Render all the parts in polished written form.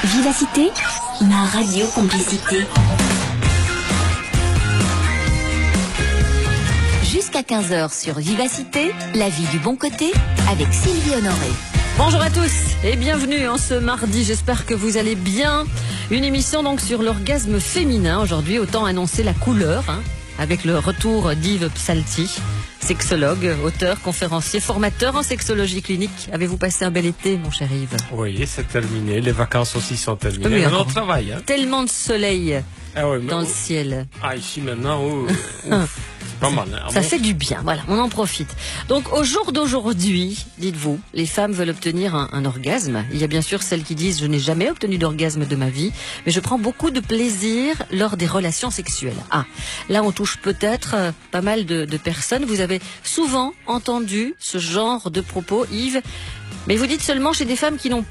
Vivacité, ma radio complicité. Jusqu'à 15h sur Vivacité, la vie du bon côté, avec Sylvie Honoré. Bonjour à tous et bienvenue en ce mardi, j'espère que vous allez bien. Une émission donc sur l'orgasme féminin. Aujourd'hui, autant annoncer la couleur, avec le retour d'Yves Psalti, sexologue, auteur, conférencier, formateur en sexologie clinique. Avez-vous passé un bel été, mon cher Yves? Oui, c'est terminé. Les vacances aussi sont terminées. Oui, on travaille. Tellement de soleil dans le ciel. Ah, ici maintenant, c'est pas mal. Ça fait du bien, voilà, on en profite. Donc au jour d'aujourd'hui, dites-vous, les femmes veulent obtenir un orgasme. Il y a bien sûr celles qui disent « je n'ai jamais obtenu d'orgasme de ma vie, mais je prends beaucoup de plaisir lors des relations sexuelles ». Ah, là on touche peut-être pas mal de personnes. Vous avez souvent entendu ce genre de propos, Yves, mais vous dites seulement chez des femmes qui n'ont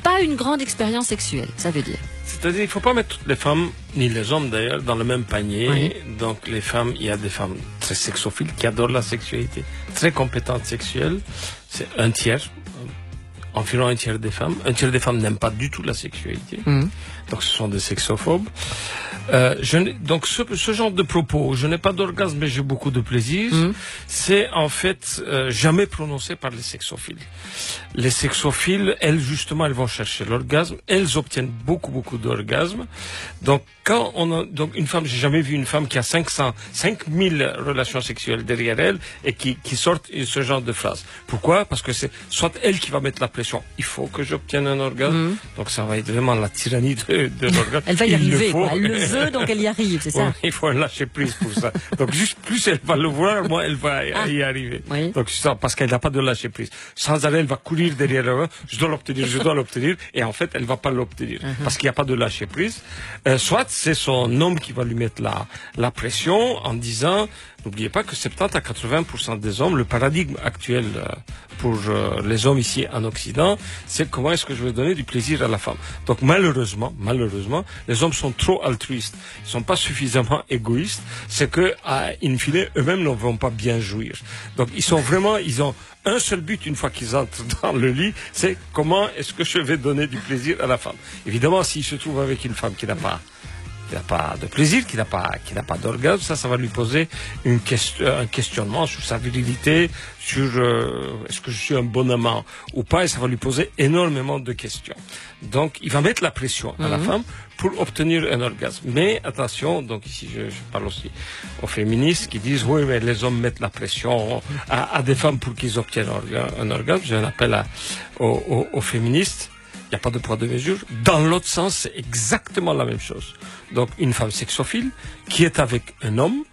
pas une grande expérience sexuelle, ça veut dire. C'est-à-dire, il ne faut pas mettre toutes les femmes, ni les hommes d'ailleurs, dans le même panier. Oui. Donc, les femmes, il y a des femmes très sexophiles qui adorent la sexualité, très compétentes sexuelles. C'est un tiers, environ un tiers des femmes. Un tiers des femmes n'aiment pas du tout la sexualité. Donc, ce sont des sexophobes. Donc, ce genre de propos, je n'ai pas d'orgasme, mais j'ai beaucoup de plaisir, c'est en fait jamais prononcé par les sexophiles. Les sexophiles, elles, justement, elles vont chercher l'orgasme, elles obtiennent beaucoup d'orgasmes. Donc, donc une femme, j'ai jamais vu une femme qui a 5000 relations sexuelles derrière elle et qui sortent ce genre de phrase. Pourquoi? Parce que c'est soit elle qui va mettre la pression, il faut que j'obtienne un orgasme, donc ça va être vraiment la tyrannie de l'orgasme. Elle va y arriver, quoi. Elle le veut, donc elle y arrive, c'est ça? Ouais, il faut lâcher prise pour ça. Donc juste plus elle va le voir, moins elle va y arriver. Oui. Donc c'est ça, parce qu'elle n'a pas de lâcher prise. Sans arrêt, elle va courir derrière elle, je dois l'obtenir, et en fait, elle va pas l'obtenir, parce qu'il n'y a pas de lâcher prise. Soit c'est son homme qui va lui mettre la pression en disant, n'oubliez pas que 70 à 80% des hommes, le paradigme actuel pour les hommes ici en Occident, c'est comment est-ce que je vais donner du plaisir à la femme. Donc malheureusement, les hommes sont trop altruistes, ils sont pas suffisamment égoïstes, c'est que, in fine, eux-mêmes ne vont pas bien jouir. Donc ils ont un seul but une fois qu'ils entrent dans le lit, c'est comment est-ce que je vais donner du plaisir à la femme. Évidemment, s'il se trouve avec une femme qui n'a pas de plaisir, qui n'a pas d'orgasme, ça va lui poser un questionnement sur sa virilité, sur est-ce que je suis un bon amant ou pas, et ça va lui poser énormément de questions. Donc, il va mettre la pression à la femme pour obtenir un orgasme. Mais attention, donc ici je parle aussi aux féministes qui disent oui, mais les hommes mettent la pression à des femmes pour qu'ils obtiennent un orgasme. J'ai un appel aux féministes. Il n'y a pas de poids de mesure. Dans l'autre sens, c'est exactement la même chose. Donc, une femme sexophile qui est avec un homme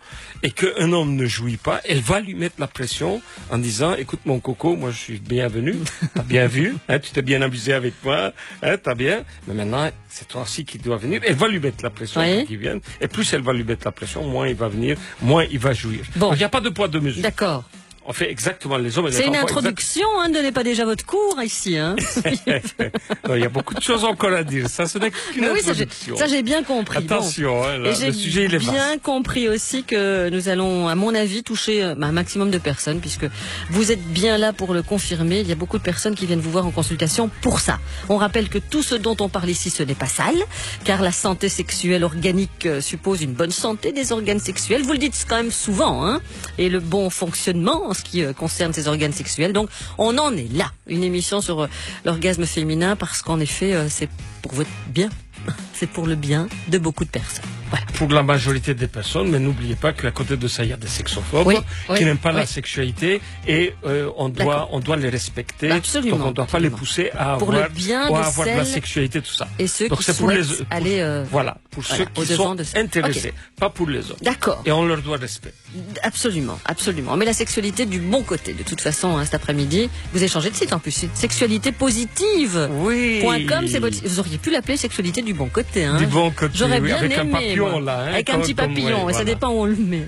et qu'un homme ne jouit pas, elle va lui mettre la pression en disant, écoute mon coco, moi je suis bienvenu, t'as bien vu, tu t'es bien amusé avec moi, t'as bien, mais maintenant c'est toi aussi qui dois venir. Elle va lui mettre la pression pour qu'il vienne, et plus elle va lui mettre la pression, moins il va venir, moins il va jouir. Bon. Donc il n'y a pas de poids de mesure. D'accord. On fait exactement les hommes et les femmes. C'est une introduction, donnez pas déjà votre cours ici. Non, il y a beaucoup de choses encore à dire. Ça, ce n'est qu'une introduction. Ça, j'ai bien compris. Attention, le sujet, il est vaste. J'ai bien compris aussi que nous allons, à mon avis, toucher un maximum de personnes, puisque vous êtes bien là pour le confirmer. Il y a beaucoup de personnes qui viennent vous voir en consultation pour ça. On rappelle que tout ce dont on parle ici, ce n'est pas sale, car la santé sexuelle organique suppose une bonne santé des organes sexuels. Vous le dites quand même souvent, et le bon fonctionnement ce qui concerne ces organes sexuels. Donc, on en est là. Une émission sur l'orgasme féminin parce qu'en effet, c'est pour votre bien. C'est pour le bien de beaucoup de personnes. Voilà. Pour la majorité des personnes, mais n'oubliez pas qu'à côté de ça, il y a des sexophobes qui n'aiment pas la sexualité et on doit les respecter. Absolument. Donc on ne doit pas les pousser à avoir de la sexualité, tout ça. Et ceux donc qui c'est pour aller pour ceux qui sont intéressés, pas pour les autres. D'accord. Et on leur doit respect. Absolument. On met la sexualité du bon côté. De toute façon, cet après-midi, vous avez changé de site en plus. Sexualité positive. Oui. .com, vous auriez pu l'appeler sexualité du bon côté. Du bon côté. J'aurais bien avec aimé. Un papillon, là, avec un petit papillon, ça dépend où on le met.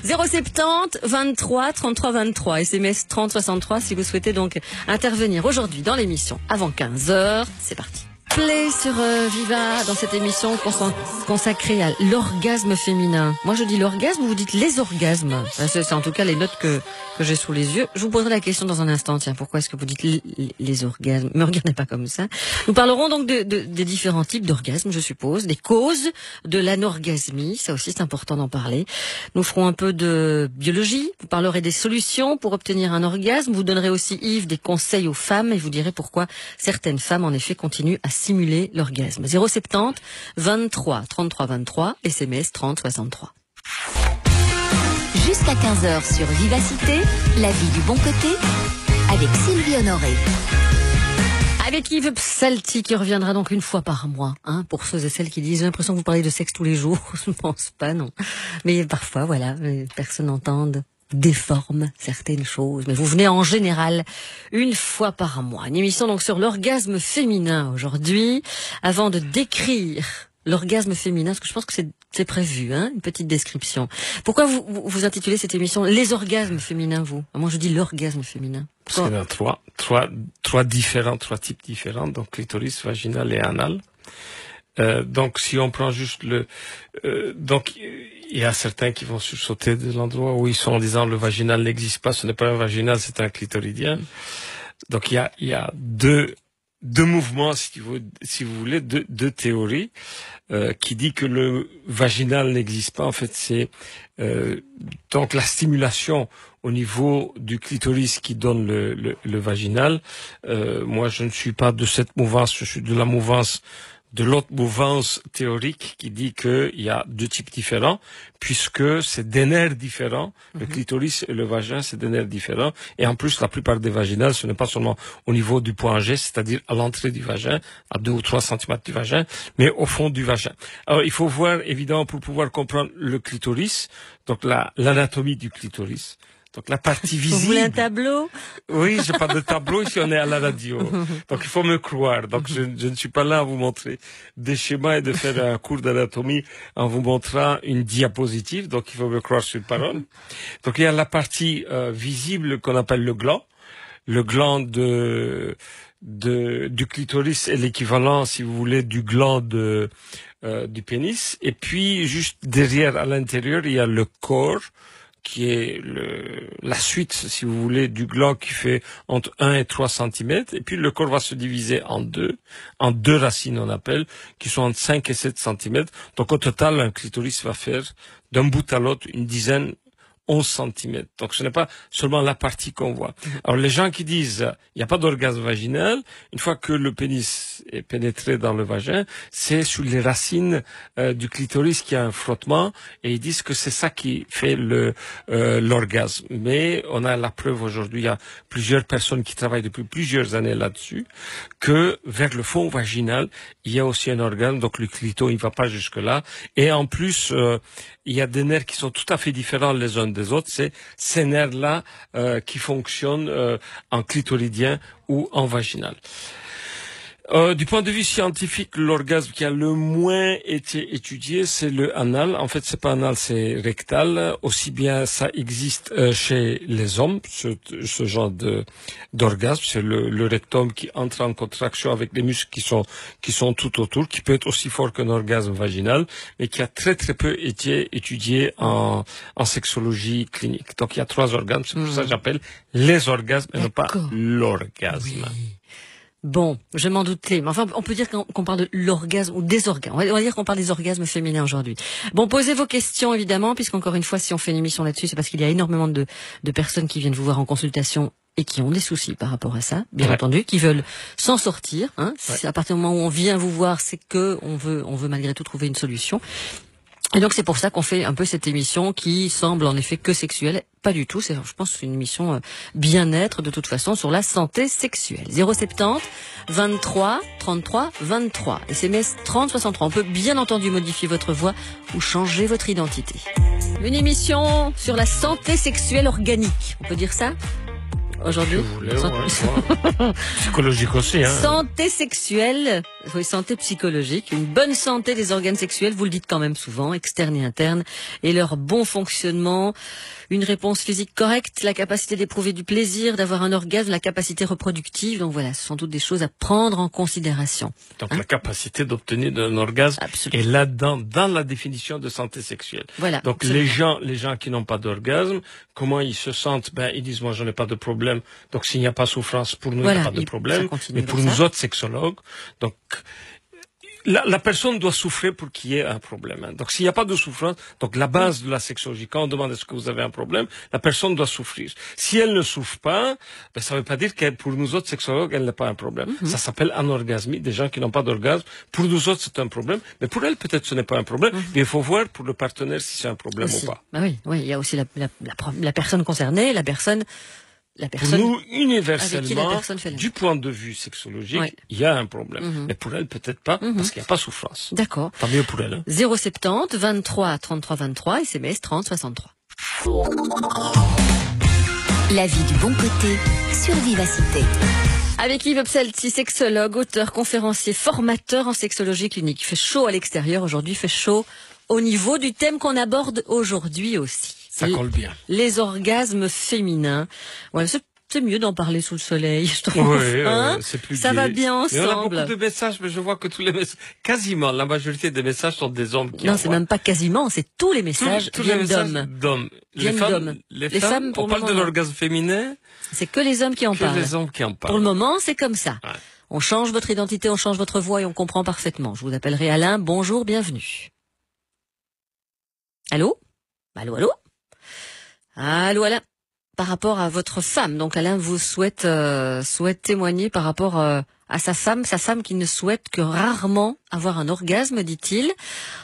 070 23 33 23, SMS 30 63 si vous souhaitez donc intervenir aujourd'hui dans l'émission avant 15h. C'est parti. Play sur Viva dans cette émission consacrée à l'orgasme féminin. Moi je dis l'orgasme, vous dites les orgasmes. C'est en tout cas les notes que j'ai sous les yeux. Je vous poserai la question dans un instant. Tiens, pourquoi est-ce que vous dites les orgasmes? Me regardez pas comme ça. Nous parlerons donc des différents types d'orgasmes, je suppose, des causes de l'anorgasmie. Ça aussi c'est important d'en parler. Nous ferons un peu de biologie. Vous parlerez des solutions pour obtenir un orgasme. Vous donnerez aussi, Yves, des conseils aux femmes et vous direz pourquoi certaines femmes en effet continuent à simuler l'orgasme. 070 23 33 23, SMS 30 63. Jusqu'à 15h sur Vivacité, la vie du bon côté, avec Sylvie Honoré. Avec Yves Psalti qui reviendra donc une fois par mois, hein, pour ceux et celles qui disent j'ai l'impression que vous parlez de sexe tous les jours. Je ne pense pas, non. Mais parfois, voilà, les personnes entendent, déforment certaines choses. Mais vous venez en général une fois par mois. Une émission donc sur l'orgasme féminin aujourd'hui. Avant de décrire l'orgasme féminin, parce que je pense que c'est prévu, hein, une petite description. Pourquoi vous intitulez cette émission les orgasmes féminins, vous? Moi je dis l'orgasme féminin. Parce qu'il y en a trois types différents, donc clitoris, vaginal et anal. Donc si on prend juste donc il y a certains qui vont sursauter de l'endroit où ils sont en disant le vaginal n'existe pas, ce n'est pas un vaginal, c'est un clitoridien. Donc il y a deux mouvements, si vous voulez, deux théories qui dit que le vaginal n'existe pas. En fait, c'est donc la stimulation au niveau du clitoris qui donne le vaginal. Moi, je ne suis pas de cette mouvance, je suis de la mouvance de l'autre mouvance théorique qui dit qu'il y a deux types différents, puisque c'est des nerfs différents. Le clitoris et le vagin, c'est des nerfs différents. Et en plus, la plupart des vaginales, ce n'est pas seulement au niveau du point G, c'est-à-dire à l'entrée du vagin, à 2 ou 3 centimètres du vagin, mais au fond du vagin. Alors, il faut voir, évidemment, pour pouvoir comprendre le clitoris, donc l'anatomie du clitoris. Donc la partie visible. Vous voulez un tableau? Oui, j'ai pas de tableau ici, on est à la radio. Donc il faut me croire. Donc je ne suis pas là à vous montrer des schémas et de faire un cours d'anatomie en vous montrant une diapositive. Donc il faut me croire sur parole. Donc il y a la partie visible qu'on appelle le gland. Le gland du clitoris est l'équivalent, si vous voulez, du gland du pénis. Et puis juste derrière, à l'intérieur, il y a le corps, qui est la suite, si vous voulez, du gland qui fait entre 1 et 3 centimètres. Et puis le corps va se diviser en deux racines, on appelle, qui sont entre 5 et 7 centimètres. Donc au total, un clitoris va faire d'un bout à l'autre une dizaine, 11 centimètres. Donc ce n'est pas seulement la partie qu'on voit. Alors les gens qui disent il n'y a pas d'orgasme vaginal, une fois que le pénis est pénétré dans le vagin, c'est sur les racines du clitoris qu'il y a un frottement, et ils disent que c'est ça qui fait l'orgasme. Mais on a la preuve aujourd'hui, il y a plusieurs personnes qui travaillent depuis plusieurs années là-dessus, que vers le fond vaginal, il y a aussi un organe, donc le clito, il ne va pas jusque-là. Et en plus, il y a des nerfs qui sont tout à fait différents les uns des autres. C'est ces nerfs-là qui fonctionnent en clitoridien ou en vaginal. Du point de vue scientifique, l'orgasme qui a le moins été étudié, c'est le anal. En fait, c'est pas anal, c'est rectal. Aussi bien, ça existe chez les hommes, ce genre d'orgasme. C'est le rectum qui entre en contraction avec les muscles qui sont tout autour, qui peut être aussi fort qu'un orgasme vaginal, mais qui a très très peu été étudié en sexologie clinique. Donc, il y a 3 orgasmes. C'est pour ça que j'appelle les orgasmes et non pas l'orgasme. Oui. Bon, je m'en doutais, mais enfin, on peut dire qu'on parle de l'orgasme ou des orgasmes. On va dire qu'on parle des orgasmes féminins aujourd'hui. Bon, posez vos questions, évidemment, puisqu'encore une fois, si on fait une émission là-dessus, c'est parce qu'il y a énormément de personnes qui viennent vous voir en consultation et qui ont des soucis par rapport à ça, bien entendu, qui veulent s'en sortir, hein. Ouais. À partir du moment où on vient vous voir, c'est que on veut malgré tout trouver une solution. Et donc c'est pour ça qu'on fait un peu cette émission qui semble en effet que sexuelle. Pas du tout, je pense que c'est une émission bien-être de toute façon sur la santé sexuelle. 070 23 33 23, SMS 30 63. On peut bien entendu modifier votre voix ou changer votre identité. Une émission sur la santé sexuelle organique, on peut dire ça aujourd'hui? Psychologique aussi, hein. Santé sexuelle Oui, santé psychologique, une bonne santé des organes sexuels, vous le dites quand même souvent, externes et internes, et leur bon fonctionnement, une réponse physique correcte, la capacité d'éprouver du plaisir, d'avoir un orgasme, la capacité reproductive. Donc voilà, ce sont toutes des choses à prendre en considération. Donc la capacité d'obtenir un orgasme est là-dedans, dans la définition de santé sexuelle. Voilà. Donc les gens qui n'ont pas d'orgasme, comment ils se sentent? Ils disent, moi, je n'ai pas de problème. Donc s'il n'y a pas souffrance, pour nous, il n'y a pas de problème. Mais pour nous autres sexologues, donc, la personne doit souffrir pour qu'il y ait un problème. Donc, s'il n'y a pas de souffrance, donc la base de la sexologie, quand on demande est-ce que vous avez un problème, la personne doit souffrir. Si elle ne souffre pas, ça ne veut pas dire que pour nous autres sexologues, elle n'a pas un problème. Ça s'appelle anorgasmie, des gens qui n'ont pas d'orgasme. Pour nous autres, c'est un problème, mais pour elle, peut-être ce n'est pas un problème. Mais il faut voir pour le partenaire si c'est un problème ou pas. Oui, il y a aussi la personne concernée, la personne. Pour nous, universellement, du point de vue sexologique, il y a un problème. Mais pour elle, peut-être pas, parce qu'il n'y a pas souffrance. D'accord. Tant mieux pour elle. Hein. 070 23 33 23, SMS 30 63. La vie du bon côté sur Vivacité. Avec Yves Opselti, sexologue, auteur, conférencier, formateur en sexologie clinique. Il fait chaud à l'extérieur aujourd'hui, il fait chaud au niveau du thème qu'on aborde aujourd'hui aussi. Ça colle bien. Les orgasmes féminins. Ouais, c'est mieux d'en parler sous le soleil, je trouve. Oui, c'est plus ça gai. va bien ensemble. On a beaucoup de messages, mais je vois que tous les messages, quasiment, la majorité des messages sont des hommes qui Non, c'est même pas quasiment, c'est tous les messages viennent d'hommes. Les femmes, on parle de l'orgasme féminin. C'est que les hommes qui en parlent. Les hommes qui en parlent. Pour le moment, c'est comme ça. Ouais. On change votre identité, on change votre voix et on comprend parfaitement. Je vous appellerai Alain. Bonjour, bienvenue. Allô? Allô, allô? Allô, Alain. Par rapport à votre femme, donc Alain vous souhaite témoigner par rapport à sa femme qui ne souhaite que rarement avoir un orgasme, dit-il.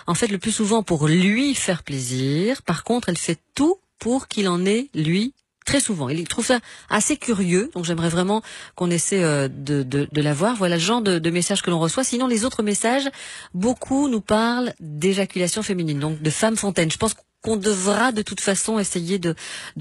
En fait, le plus souvent pour lui faire plaisir. Par contre, elle fait tout pour qu'il en ait, lui, très souvent. Il trouve ça assez curieux, donc j'aimerais vraiment qu'on essaie de l'avoir. Voilà le genre de messages que l'on reçoit. Sinon, les autres messages, beaucoup nous parlent d'éjaculation féminine, donc de femme fontaine. Je pense qu'on devra de toute façon essayer de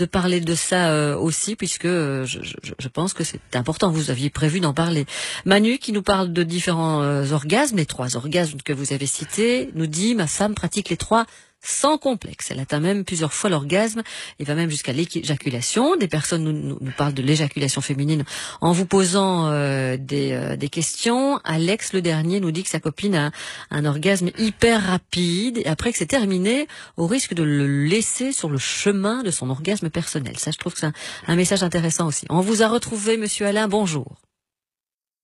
parler de ça aussi, puisque je pense que c'est important. Vous aviez prévu d'en parler. Manu, qui nous parle de différents orgasmes, les 3 orgasmes que vous avez cités, nous dit « Ma femme pratique les 3 sans complexe. Elle atteint même plusieurs fois l'orgasme et va même jusqu'à l'éjaculation. » Des personnes nous parlent de l'éjaculation féminine en vous posant des questions. Alex, le dernier, nous dit que sa copine a un orgasme hyper rapide et après que c'est terminé, au risque de le laisser sur le chemin de son orgasme personnel. Ça, je trouve que c'est un message intéressant aussi. On vous a retrouvé, monsieur Alain. Bonjour.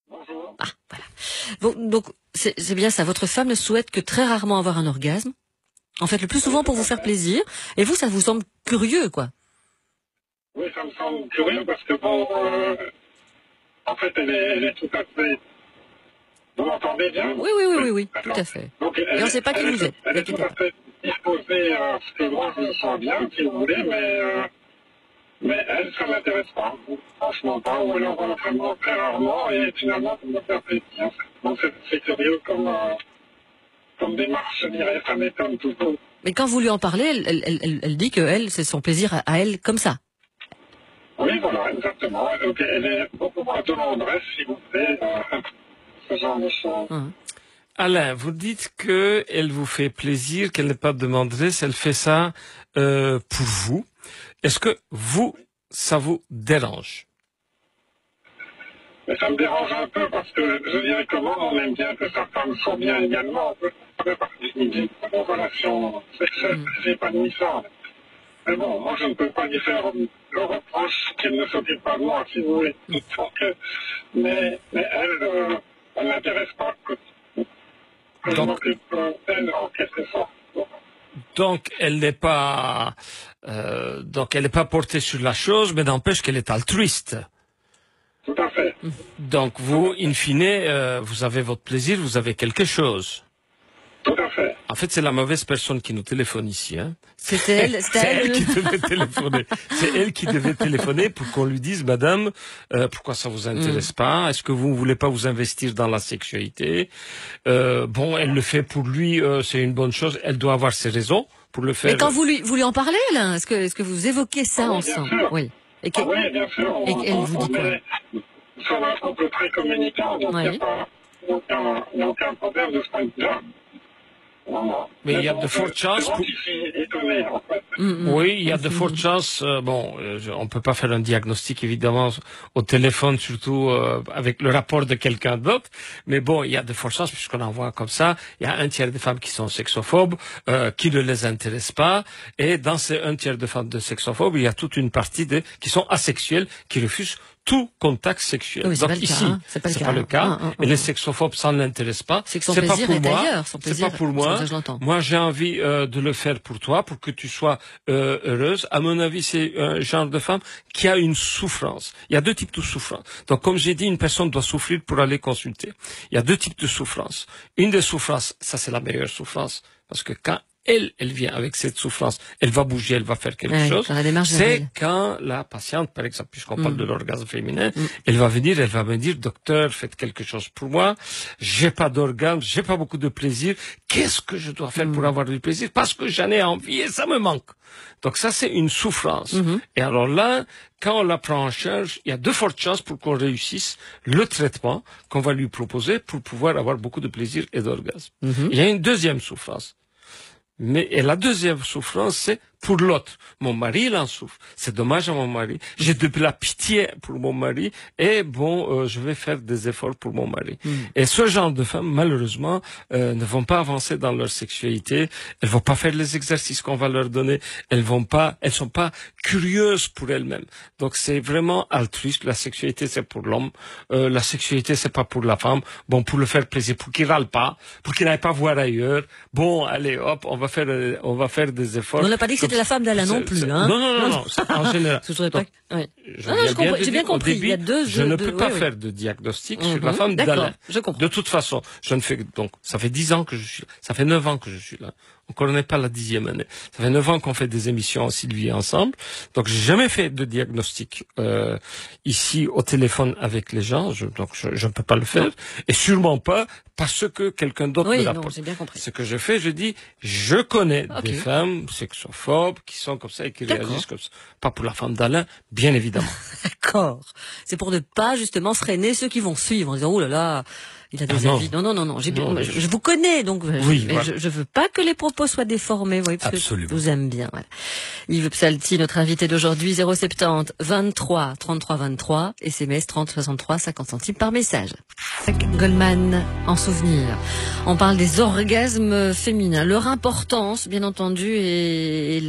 Bonjour. Ah, voilà. Bon, donc, c'est bien ça. Votre femme ne souhaite que très rarement avoir un orgasme. En fait, le plus souvent pour vous faire plaisir. Et vous, ça vous semble curieux, quoi. Oui, ça me semble curieux parce que bon, en fait, elle est tout à fait... Vous m'entendez bien? Oui, tout à fait. Donc, et on ne sait pas qui vous êtes. Elle est tout à fait disposée à ce que moi je me sens bien, si vous voulez, mais elle, ça ne m'intéresse pas. Franchement pas, ou alors vraiment très rarement, et finalement, pour me faire plaisir. Donc c'est curieux comme démarche, je dirais, ça m'étonne toujours. Mais quand vous lui en parlez, elle dit que elle, c'est son plaisir à elle comme ça. Oui, voilà, exactement. Donc elle est beaucoup moins demanderesse, si vous plaît, ce genre de choses. Alain, vous dites que elle vous fait plaisir, qu'elle n'est pas demanderesse, elle fait ça pour vous. Est-ce que vous, ça vous dérange? Mais ça me dérange un peu parce que je dirais comment on aime bien que sa femme soit bien également. Ça fait partie d'une relation sexuelle épanouissante. Mais bon, moi je ne peux pas lui faire le reproche qu'elle ne s'occupe pas de moi, si vous voulez. Mais elle, elle n'intéresse pas que je m'occupe d'elle en quelque sorte. Donc elle n'est pas portée sur la chose, mais n'empêche qu'elle est altruiste. Tout à fait. Donc vous, in fine, vous avez votre plaisir, vous avez quelque chose. Tout à fait. En fait, c'est la mauvaise personne qui nous téléphone ici. Hein. C'était elle. C'est elle qui devait téléphoner. C'est elle qui devait téléphoner pour qu'on lui dise, madame, pourquoi ça vous intéresse pas? Est-ce que vous ne voulez pas vous investir dans la sexualité? Bon, elle le fait pour lui, c'est une bonne chose. Elle doit avoir ses raisons pour le faire. Mais quand vous lui en parlez, là, est-ce que vous évoquez ça ensemble? Oui. Et oui, bien sûr. Et elle vous dit quoi? Nous sommes un couple très communicant, donc il n'y a pas Il n'y a aucun problème de ce point de vue-là. Non. Mais il y a de fortes chances. C'est moi qui suis étonné, en fait. Oui, il y a de fortes chances. On peut pas faire un diagnostic évidemment au téléphone, surtout avec le rapport de quelqu'un d'autre. Mais bon, il y a de fortes chances puisqu'on en voit comme ça. Il y a un tiers des femmes qui sont sexophobes, qui ne les intéressent pas. Et dans ces un tiers de femmes de sexophobes, il y a toute une partie qui sont asexuelles, qui refusent tout contact sexuel. Oui, donc ici, c'est pas le cas. Et les sexophobes, ça ne l'intéresse pas. C'est que son pas plaisir pour est moi. ailleurs. C'est pas pour moi. Moi, j'ai envie de le faire pour toi, pour que tu sois heureuse. À mon avis, c'est un genre de femme qui a une souffrance. Il y a deux types de souffrance. Donc, comme j'ai dit, une personne doit souffrir pour aller consulter. Il y a deux types de souffrance. Une des souffrances, ça c'est la meilleure souffrance, parce que quand elle vient avec cette souffrance, elle va bouger, elle va faire quelque chose. C'est quand la patiente, par exemple, puisqu'on parle de l'orgasme féminin, elle va venir, elle va me dire, docteur, faites quelque chose pour moi, j'ai pas d'orgasme, j'ai pas beaucoup de plaisir, qu'est-ce que je dois faire pour avoir du plaisir? Parce que j'en ai envie et ça me manque. Donc ça, c'est une souffrance. Et alors là, quand on la prend en charge, il y a de fortes chances pour qu'on réussisse le traitement qu'on va lui proposer pour pouvoir avoir beaucoup de plaisir et d'orgasme. Il y a une deuxième souffrance. Et la deuxième souffrance, c'est pour l'autre. Mon mari, il en souffre. C'est dommage à mon mari. J'ai de la pitié pour mon mari et je vais faire des efforts pour mon mari. Et ce genre de femmes, malheureusement, ne vont pas avancer dans leur sexualité. Elles vont pas faire les exercices qu'on va leur donner. Elles sont pas curieuses pour elles-mêmes. Donc c'est vraiment altruiste. La sexualité, c'est pour l'homme. La sexualité, c'est pas pour la femme. Bon, pour le faire plaisir, pour qu'il râle pas, pour qu'il n'aille pas voir ailleurs. Bon, allez, hop, on va faire des efforts. On n'a pas dit que c'était la femme d'Alain non plus, hein. Non, en général. J'ai bien compris. Il y a je ne peux pas faire de diagnostic sur la femme d'Alain. De toute façon, ça fait 10 ans que je suis là. Ça fait 9 ans que je suis là. On ne connaît pas la 10e année. Ça fait 9 ans qu'on fait des émissions en Sylvie ensemble. Donc, j'ai jamais fait de diagnostic ici au téléphone avec les gens. Donc, je ne peux pas le faire. Non. Et sûrement pas parce que quelqu'un d'autre me l'apporte. J'ai bien compris. Ce que je fais, je dis, je connais des femmes sexophobes qui sont comme ça et qui réagissent comme ça. Pas pour la femme d'Alain, bien évidemment. D'accord. C'est pour ne pas justement freiner ceux qui vont suivre en disant, oh là là, il a des avis. Non. Je vous connais, donc je veux pas que les propos soient déformés, vous voyez, parce absolument. Que je vous aime bien. Voilà. Yves Psalty, notre invité d'aujourd'hui, 070 23 33 23, SMS 30 63 50 centimes par message. Goldman, en souvenir. On parle des orgasmes féminins, leur importance, bien entendu, et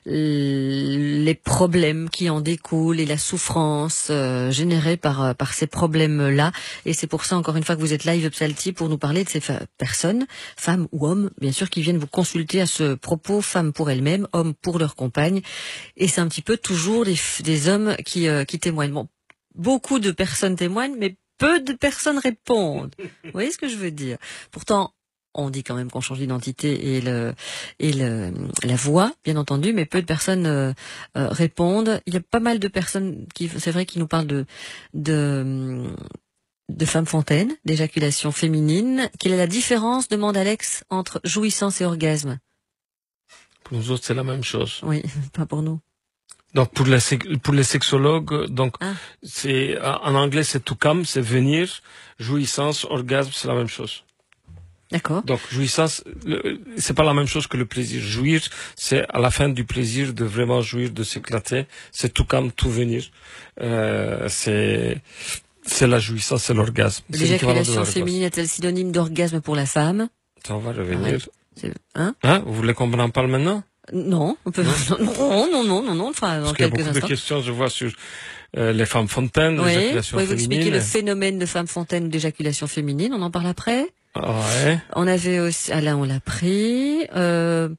les problèmes qui en découlent et la souffrance générée par ces problèmes-là. Et c'est pour ça, encore une fois, que vous êtes là, Yves Psalty, pour nous parler de ces personnes, femmes ou hommes, bien sûr, qui viennent vous consulter à ce propos, femmes pour elles-mêmes, hommes pour leurs compagnes. Et c'est un petit peu toujours des hommes qui témoignent. Bon, beaucoup de personnes témoignent, mais peu de personnes répondent. Vous voyez ce que je veux dire? Pourtant, on dit quand même qu'on change d'identité et la voix, bien entendu, mais peu de personnes répondent. Il y a pas mal de personnes c'est vrai, qui nous parlent de femmes fontaines, d'éjaculation féminine. Quelle est la différence, demande Alex, entre jouissance et orgasme? Pour nous autres, c'est la même chose. Oui, pas pour nous. Donc pour les sexologues, c'est en anglais c'est to come, c'est venir. Jouissance, orgasme, c'est la même chose. D'accord. Donc jouissance, c'est pas la même chose que le plaisir. Jouir, c'est à la fin du plaisir de vraiment jouir, de s'éclater. C'est to come, tout venir. C'est la jouissance, c'est l'orgasme. L'éjaculation féminine est-elle synonyme d'orgasme pour la femme? Ça, on va revenir. Hein? Vous voulez qu'on en parle maintenant? Non, on peut. Non. Enfin, dans quelques instants. Parce qu'il y a beaucoup de questions, je vois, sur les femmes fontaines, l'éjaculation féminine. Pouvez-vous expliquer le phénomène de femmes fontaines ou d'éjaculation féminine? On en parle après. Ouais. On avait aussi, là on l'a pris.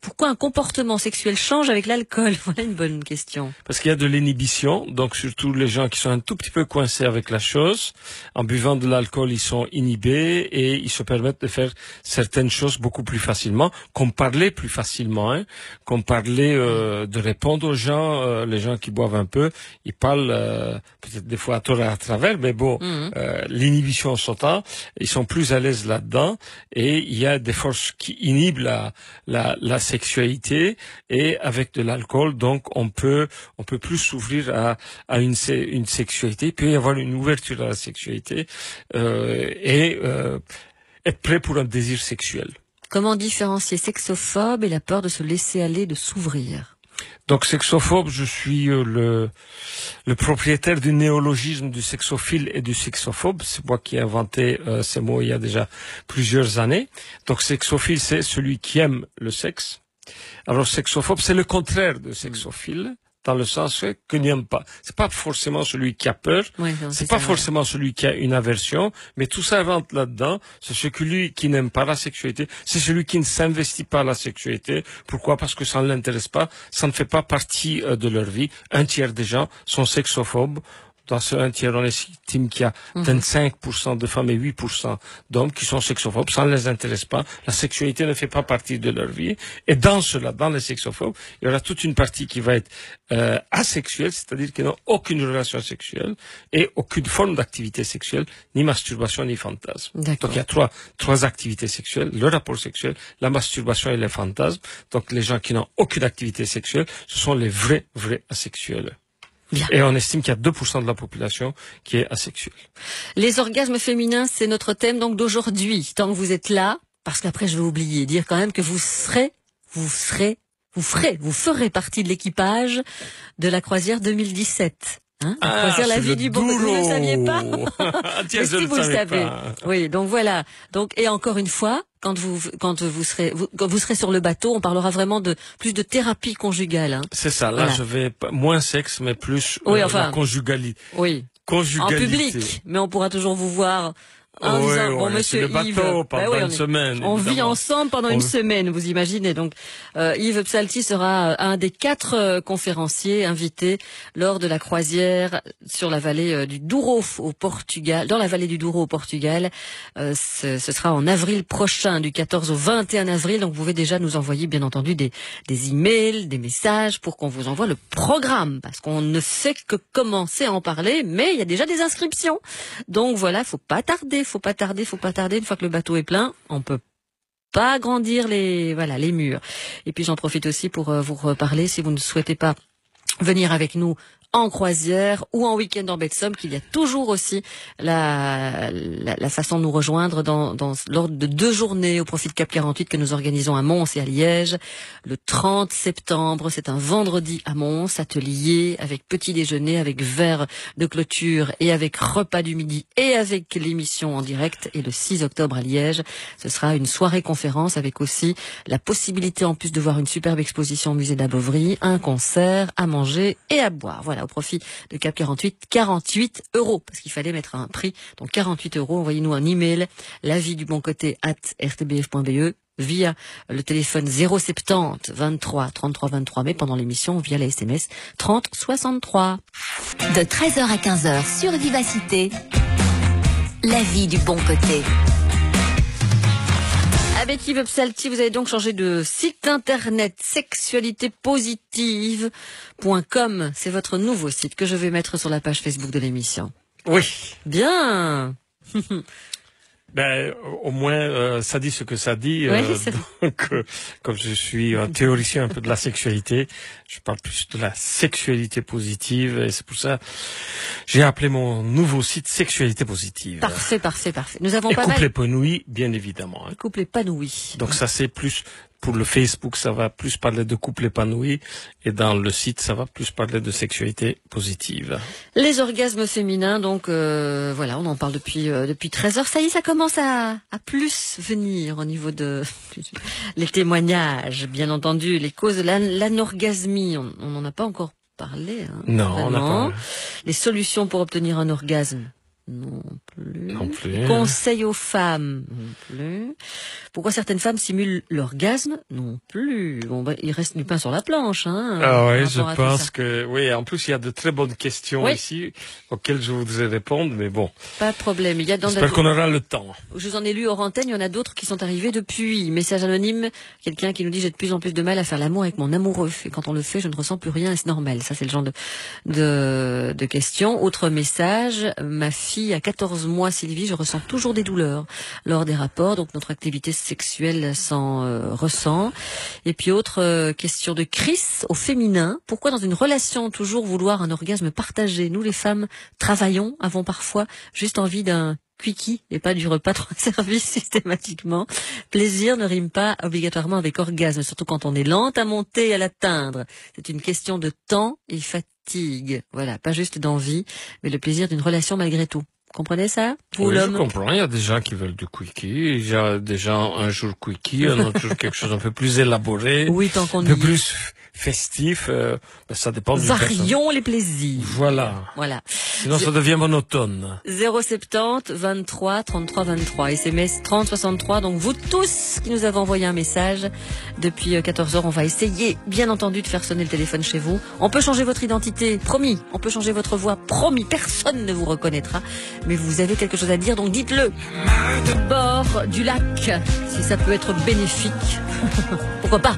Pourquoi un comportement sexuel change avec l'alcool? Voilà une bonne question. Parce qu'il y a de l'inhibition, donc surtout les gens qui sont un tout petit peu coincés avec la chose, en buvant de l'alcool, ils sont inhibés et ils se permettent de faire certaines choses beaucoup plus facilement, comme parler plus facilement, comme parler de répondre aux gens. Les gens qui boivent un peu, ils parlent peut-être des fois à tort et à travers, mais bon, l'inhibition sautant, ils sont plus à l'aise là-dedans. là-dedans, et il y a des forces qui inhibent la sexualité, et avec de l'alcool, donc on peut plus s'ouvrir à une sexualité. Il peut y avoir une ouverture à la sexualité et être prêt pour un désir sexuel. Comment différencier sexophobe et la peur de se laisser aller, de s'ouvrir? Donc sexophobe, je suis le propriétaire du néologisme du sexophile et du sexophobe. C'est moi qui ai inventé ces mots il y a déjà plusieurs années. Donc sexophile, c'est celui qui aime le sexe. Alors sexophobe, c'est le contraire de sexophile, dans le sens que n'aime pas. C'est pas forcément celui qui a peur, c'est pas forcément celui qui a une aversion, mais tout ça rentre là-dedans. C'est celui qui n'aime pas la sexualité, c'est celui qui ne s'investit pas la sexualité. Pourquoi? Parce que ça ne l'intéresse pas, ça ne fait pas partie de leur vie. Un tiers des gens sont sexophobes. Dans ce un tiers, on estime qu'il y a 25% de femmes et 8% d'hommes qui sont sexophobes. Ça ne les intéresse pas. La sexualité ne fait pas partie de leur vie. Et dans les sexophobes, il y aura toute une partie qui va être asexuelle, c'est-à-dire qu'ils n'ont aucune relation sexuelle et aucune forme d'activité sexuelle, ni masturbation, ni fantasme. Donc il y a trois activités sexuelles: le rapport sexuel, la masturbation et les fantasmes. Donc les gens qui n'ont aucune activité sexuelle, ce sont les vrais asexuels. Bien. Et on estime qu'il y a 2% de la population qui est asexuelle. Les orgasmes féminins, c'est notre thème donc d'aujourd'hui. Tant que vous êtes là, parce qu'après je vais oublier, dire quand même que vous ferez partie de l'équipage de la croisière 2017. Croisière la vie du bon côté. Vous ne le saviez pas? Tiens, mais si vous le savez. Pas. Oui, donc voilà. Donc, et encore une fois, quand vous serez sur le bateau, on parlera vraiment de plus de thérapie conjugale. C'est ça. Là, je vais moins sexe, mais plus la conjugalité. Oui. Conjugalité. En public, mais on pourra toujours vous voir. En disant, bon, monsieur le bateau Yves, pendant une semaine. On vit ensemble pendant une semaine, vous imaginez. Donc, Yves Psalti sera un des 4 conférenciers invités lors de la croisière sur la vallée du Douro au Portugal, dans la vallée du Douro au Portugal. Ce sera en avril prochain, du 14 au 21 avril. Donc, vous pouvez déjà nous envoyer, bien entendu, des emails, des messages pour qu'on vous envoie le programme, parce qu'on ne fait que commencer à en parler, mais il y a déjà des inscriptions. Donc voilà, faut pas tarder. Faut pas tarder. Une fois que le bateau est plein, on peut pas agrandir les murs. Et puis j'en profite aussi pour vous reparler, si vous ne souhaitez pas venir avec nous en croisière ou en week-end en baie de Somme, qu'il y a toujours aussi la façon de nous rejoindre lors de 2 journées au profit de Cap 48 que nous organisons à Mons et à Liège. Le 30 septembre, c'est un vendredi à Mons, atelier avec petit déjeuner, avec verre de clôture et avec repas du midi et avec l'émission en direct. Et le 6 octobre à Liège, ce sera une soirée conférence avec aussi la possibilité en plus de voir une superbe exposition au musée d'Abovry, un concert, à manger et à boire. Voilà, au profit de Cap 48, 48 €, parce qu'il fallait mettre un prix. Donc 48 €, envoyez-nous un email, lavie-du-bon-côté@rtbf.be, via le téléphone 070 23 33 23, mais pendant l'émission, via la SMS 30 63. De 13h à 15h sur Vivacité, la vie du bon côté. Avec Yves Psalti, vous avez donc changé de site internet, sexualitépositive.com. C'est votre nouveau site que je vais mettre sur la page Facebook de l'émission. Oui. Bien. Au moins, ça dit ce que ça dit. Oui, donc, comme je suis un théoricien un peu de la sexualité, je parle plus de la sexualité positive, et c'est pour ça j'ai appelé mon nouveau site Sexualité Positive. Parfait. Nous avons pas couple mal. épanoui, bien évidemment. Couple épanoui. Donc ça, c'est plus pour le Facebook, ça va plus parler de couple épanoui, et dans le site, ça va plus parler de sexualité positive. Les orgasmes féminins, donc voilà, on en parle depuis 13 heures. Ça y est, ça commence à plus venir au niveau de les témoignages, bien entendu, les causes de l'anorgasmie. On n'en a pas encore parlé. Non, vraiment. on n'a pas. Les solutions pour obtenir un orgasme. Non plus. Conseil aux femmes. Non plus. Pourquoi certaines femmes simulent l'orgasme? Non plus. Bon, il reste du pain sur la planche, hein. Ah oui, je pense que, oui, en plus, il y a de très bonnes questions ici, auxquelles je voudrais répondre, mais bon. Pas de problème. J'espère qu'on aura le temps. Je vous en ai lu hors antenne, il y en a d'autres qui sont arrivés depuis. Message anonyme, quelqu'un qui nous dit: j'ai de plus en plus de mal à faire l'amour avec mon amoureux. Et quand on le fait, je ne ressens plus rien, est-ce normal? Ça, c'est le genre de questions. Autre message, ma fille fille à 14 mois, Sylvie, je ressens toujours des douleurs lors des rapports, donc notre activité sexuelle s'en ressent. Et puis autre question de Chris au féminin, pourquoi dans une relation toujours vouloir un orgasme partagé? Nous les femmes travaillons, avons parfois juste envie d'un quickie et pas du repas trop servi systématiquement. Plaisir ne rime pas obligatoirement avec orgasme, surtout quand on est lente à monter et à l'atteindre. C'est une question de temps et fatigue. Voilà, pas juste d'envie, mais le plaisir d'une relation malgré tout. Comprenez ça? Vous, Oui, je l'homme? comprends. Il y a des gens qui veulent du quickie. Il y a des gens un jour quickie, un autre jour quelque chose un peu plus élaboré. Oui, tant qu'on un y peu est. plus festif. Ça dépend du personne. Varions les plaisirs. Voilà. Voilà. Sinon, ça devient monotone. 070 23 33 23 SMS 30 63. Donc vous tous qui nous avez envoyé un message depuis 14h, on va essayer bien entendu de faire sonner le téléphone chez vous. On peut changer votre identité, promis. On peut changer votre voix, promis. Personne ne vous reconnaîtra, mais vous avez quelque chose à dire, donc dites-le. Bord du lac, si ça peut être bénéfique. Pourquoi pas?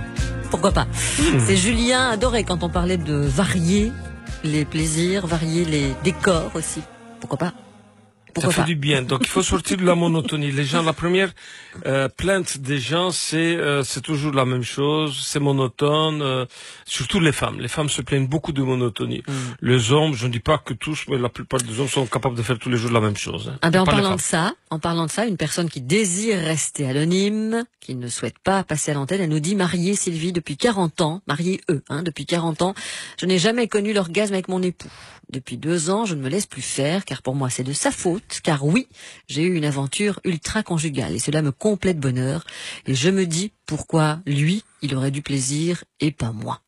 Pourquoi pas? C'est Julien adoré quand on parlait de varier les plaisirs, varier les décors aussi. Pourquoi pas? Ça fait du bien. Donc, il faut sortir de la monotonie. Les gens, la première plainte des gens, c'est toujours la même chose, c'est monotone. Surtout les femmes. Les femmes se plaignent beaucoup de monotonie. Les hommes, je ne dis pas que tous, mais la plupart des hommes sont capables de faire tous les jours la même chose. Hein. Ah ben, en Pas les parlant de ça, une personne qui désire rester anonyme, qui ne souhaite pas passer à l'antenne, elle nous dit: mariée Sylvie depuis 40 ans, mariée depuis 40 ans, je n'ai jamais connu l'orgasme avec mon époux. Depuis 2 ans, je ne me laisse plus faire, car pour moi c'est de sa faute, car oui, j'ai eu une aventure ultra-conjugale, et cela me comblait de bonheur, et je me dis pourquoi lui, il aurait du plaisir, et pas moi.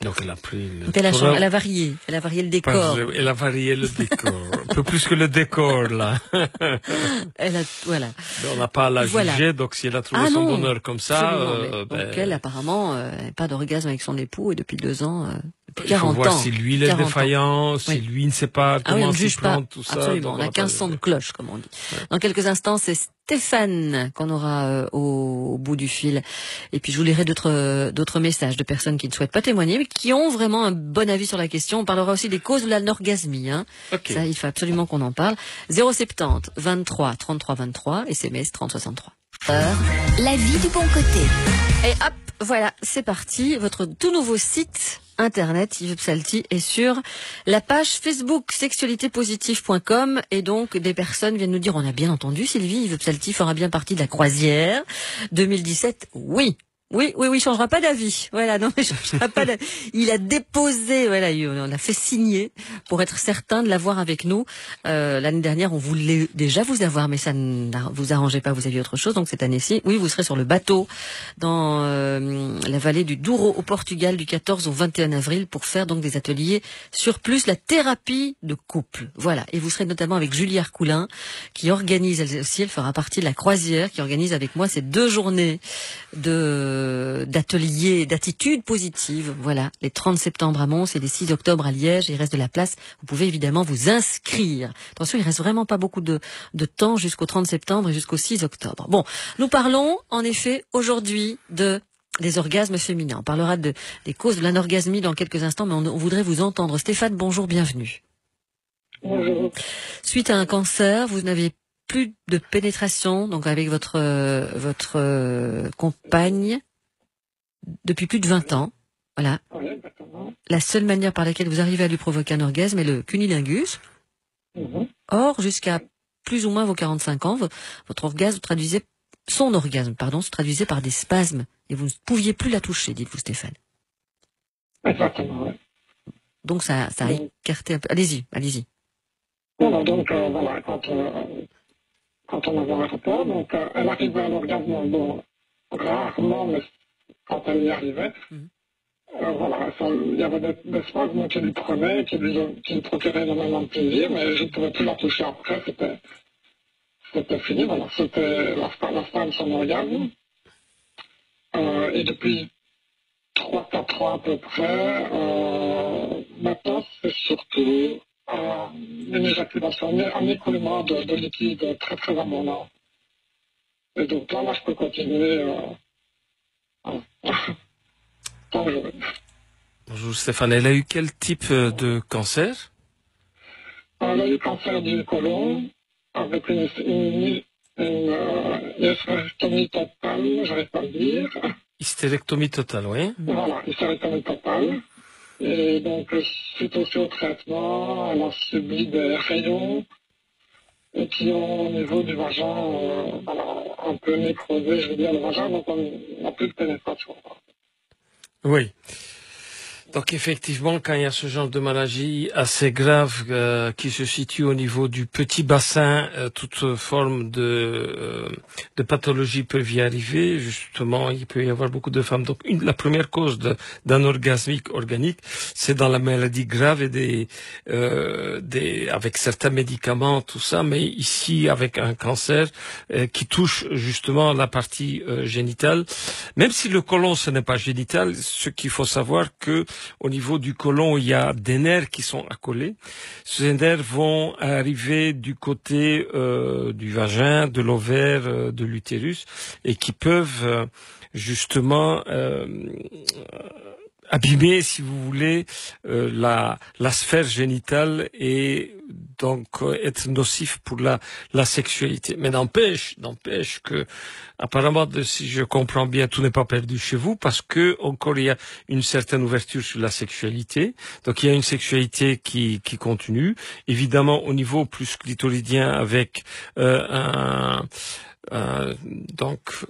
Donc elle a pris le Donc elle a varié le décor. Elle a varié le décor. Un peu plus que le décor, là. Voilà. Mais on n'a pas à la juger, donc si elle a trouvé son bonheur comme ça, donc elle, apparemment, pas d'orgasme avec son époux, et depuis 2 ans, depuis 40 ans. Il faut voir si lui il est défaillant, si lui ne sait pas comment s'y prendre, tout ça. Absolument, on a 15 sons de cloche, comme on dit. Ouais. Dans quelques instants, c'est Stéphane qu'on aura au bout du fil. Et puis je vous lirai d'autres messages de personnes qui ne souhaitent pas témoigner, mais qui ont vraiment un bon avis sur la question. On parlera aussi des causes de l'anorgasmie. Hein. Okay. Ça, il faut absolument qu'on en parle. 070 23 33 23, SMS 30 63. La vie du bon côté. Et hop, voilà, c'est parti. Votre tout nouveau site internet, Yves Psalty, est sur la page Facebook sexualitépositive.com, et donc des personnes viennent nous dire: on a bien entendu Sylvie, Yves Psalty fera bien partie de la croisière 2017. Oui, il changera pas d'avis. Voilà, non, il changera pas d'avis. Il a déposé, voilà, on l'a fait signer pour être certain de l'avoir avec nous. L'année dernière, on voulait déjà vous avoir, mais ça ne vous arrangeait pas, vous aviez autre chose. Donc cette année-ci, oui, vous serez sur le bateau dans la vallée du Douro au Portugal du 14 au 21 avril pour faire donc des ateliers sur plus la thérapie de couple. Voilà. Et vous serez notamment avec Julie Arcoulin qui organise, elle fera partie de la croisière, qui organise avec moi ces 2 journées d'ateliers d'attitude positive. Voilà, les 30 septembre à Mons et les 6 octobre à Liège. Il reste de la place. Vous pouvez évidemment vous inscrire. Attention, il reste vraiment pas beaucoup de temps jusqu'au 30 septembre et jusqu'au 6 octobre. Bon, nous parlons en effet aujourd'hui des orgasmes féminins. On parlera des causes de l'anorgasmie dans quelques instants, mais on voudrait vous entendre. Stéphane, bonjour, bienvenue. Bonjour. Suite à un cancer, vous n'avez plus de pénétration, donc avec votre compagne, depuis plus de 20 ans. Voilà. Oui, exactement. La seule manière par laquelle vous arrivez à lui provoquer un orgasme est le cunnilingus. Or, jusqu'à plus ou moins vos 45 ans, votre orgasme son orgasme se traduisait par des spasmes, et vous ne pouviez plus la toucher, dites-vous, Stéphane. Exactement, oui. Donc ça a écarté un peu. Allez-y. Voilà, donc voilà, quand on avait un rapport, donc elle arrivait à l'orgasme, bon, rarement, mais quand elle y arrivait, voilà, il y avait des spasmes qui lui prenaient, qui lui procuraient énormément de plaisir, mais je ne pouvais plus la toucher après, c'était fini, voilà, c'était la fin de son orgasme. Et depuis 3-4 ans à peu près, maintenant c'est surtout une éjaculation, un écoulement de liquide très très abondant. Et donc là, je peux continuer. Tant que je veux. Bonjour Stéphane, elle a eu quel type de cancer? Elle a eu cancer du côlon avec une hystérectomie totale, j'arrive pas à le dire. Hystérectomie totale, oui. Voilà, hystérectomie totale. Et donc, suite aussi au traitement, elle a subi des rayons et qui ont au niveau du vagin un peu nécrosé, je veux dire, le vagin, donc on n'a plus de pénétration. Oui. Donc effectivement, quand il y a ce genre de maladie assez grave qui se situe au niveau du petit bassin, toute forme de pathologie peut y arriver. Justement, il peut y avoir beaucoup de femmes. Donc la première cause d'un orgasmique organique, c'est dans la maladie grave et avec certains médicaments, tout ça. Mais ici, avec un cancer qui touche justement la partie génitale, même si le côlon ce n'est pas génital, ce qu'il faut savoir que au niveau du côlon, il y a des nerfs qui sont accolés. Ces nerfs vont arriver du côté du vagin, de l'ovaire, de l'utérus, et qui peuvent justement abîmer, si vous voulez, la sphère génitale et donc être nocif pour la sexualité. Mais n'empêche que, apparemment, si je comprends bien, tout n'est pas perdu chez vous parce que encore il y a une certaine ouverture sur la sexualité. Donc il y a une sexualité qui continue. Évidemment, au niveau plus clitoridien avec donc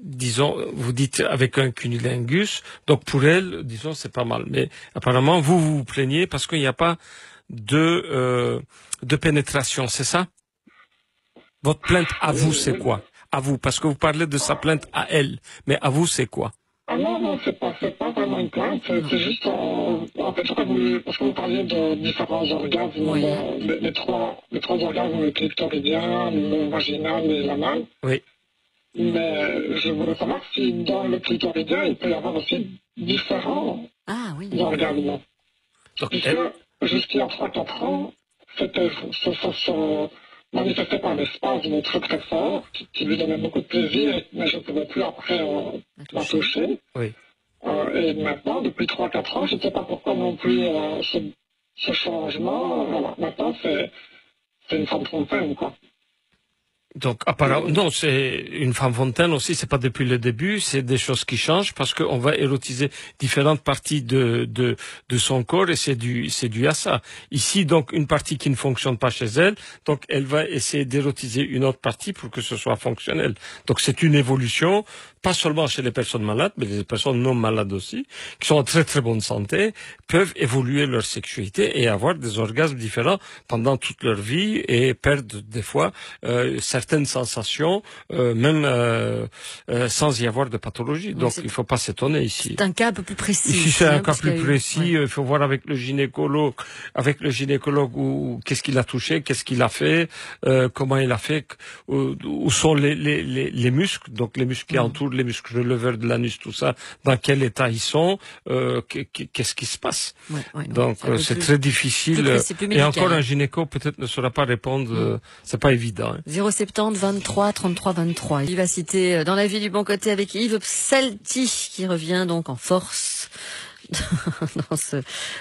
disons, vous dites avec un cunnilingus, donc pour elle, disons, c'est pas mal. Mais apparemment, vous vous plaignez parce qu'il n'y a pas de pénétration, c'est ça? Votre plainte à vous, c'est quoi? À vous, parce que vous parlez de sa plainte à elle, mais à vous, c'est quoi? Ah non, c'est pas vraiment une plainte, c'est juste, en fait, je crois parce que vous parliez de différents orgasmes, Oui. les trois orgasmes, le clitoridien, le vaginal et l'anal. Oui. Mais je voulais savoir si dans le clitoridien, il peut y avoir aussi différents orgasmes. Puisque jusqu'il y a 3-4 ans, ça se manifestait par des spasmes très très forts qui lui donnaient beaucoup de plaisir, mais je ne pouvais plus après la toucher. Oui. Et maintenant, depuis 3-4 ans, je ne sais pas pourquoi non plus ce changement. Voilà. Maintenant, c'est une femme fontaine, quoi. Donc, apparemment, non, c'est une femme fontaine aussi, c'est pas depuis le début, c'est des choses qui changent parce qu'on va érotiser différentes parties de son corps et c'est dû à ça. Ici, donc, une partie qui ne fonctionne pas chez elle, donc elle va essayer d'érotiser une autre partie pour que ce soit fonctionnel. Donc, c'est une évolution, pas seulement chez les personnes malades, mais les personnes non malades aussi, qui sont en très très bonne santé, peuvent évoluer leur sexualité et avoir des orgasmes différents pendant toute leur vie et perdre des fois certaines sensations, même sans y avoir de pathologie. Donc, il ne faut pas s'étonner ici. C'est un cas un peu plus précis. Ici, c'est un cas plus précis. Il faut voir avec le gynécologue, où qu'est-ce qu'il a touché, qu'est-ce qu'il a fait, comment il a fait, où sont les muscles, donc les muscles qui entourent les muscles leveurs de l'anus, tout ça, dans quel état ils sont, qu'est-ce qui se passe. Donc, c'est très difficile. Et encore, un gynéco peut-être ne saura pas répondre. C'est pas évident. 070 23 33 23. Vivacité dans la vie du bon côté avec Yves Psalti qui revient donc en force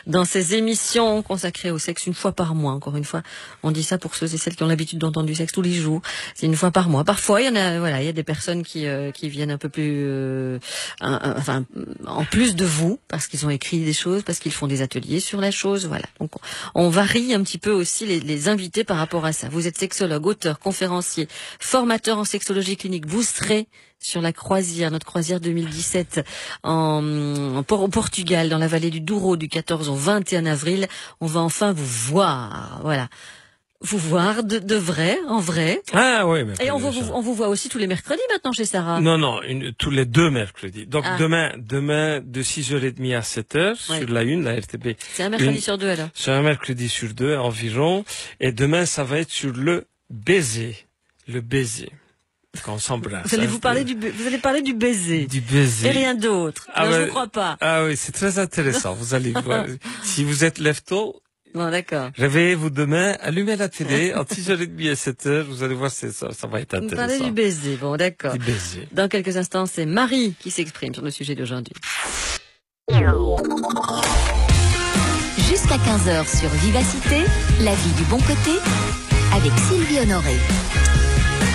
dans ces émissions consacrées au sexe une fois par mois. Encore une fois, on dit ça pour ceux et celles qui ont l'habitude d'entendre du sexe tous les jours. C'est une fois par mois. Parfois, il y a des personnes qui viennent un peu plus, en plus de vous, parce qu'ils ont écrit des choses, parce qu'ils font des ateliers sur la chose. Voilà. Donc, on varie un petit peu aussi les invités par rapport à ça. Vous êtes sexologue, auteur, conférencier, formateur en sexologie clinique. Vous serez sur la croisière, notre croisière 2017 au Portugal, dans la vallée du Douro, du 14 au 21 avril. On va enfin vous voir, voilà. Vous voir de vrai, en vrai. Ah oui. Mais et on vous voit aussi tous les mercredis maintenant chez Sarah. Non, tous les 2 mercredis. Donc demain de 6h30 à 7h sur la 1, la RTB. C'est un mercredi sur 2 alors. C'est un mercredi sur 2 environ. Et demain, ça va être sur le baiser. Le baiser. Quand on s'embrasse. Vous allez parler du baiser. Du baiser. Et rien d'autre. Je vous crois pas. Ah oui, c'est très intéressant. Vous allez voir. Si vous êtes lève-tôt. Bon, d'accord. Réveillez-vous demain, allumez la télé, entre 6h30 et 7h, vous allez voir, ça va être intéressant. Vous parlez du baiser, bon, d'accord. Du baiser. Dans quelques instants, c'est Marie qui s'exprime sur le sujet d'aujourd'hui. Jusqu'à jusqu'à 15h sur Vivacité, la vie du bon côté, avec Sylvie Honoré.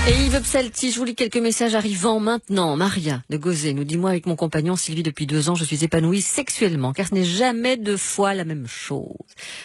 Et Yves Psalti, je vous lis quelques messages arrivant maintenant. Maria de Gauzet nous dit: moi, avec mon compagnon Sylvie, depuis 2 ans, je suis épanouie sexuellement, car ce n'est jamais 2 fois la même chose.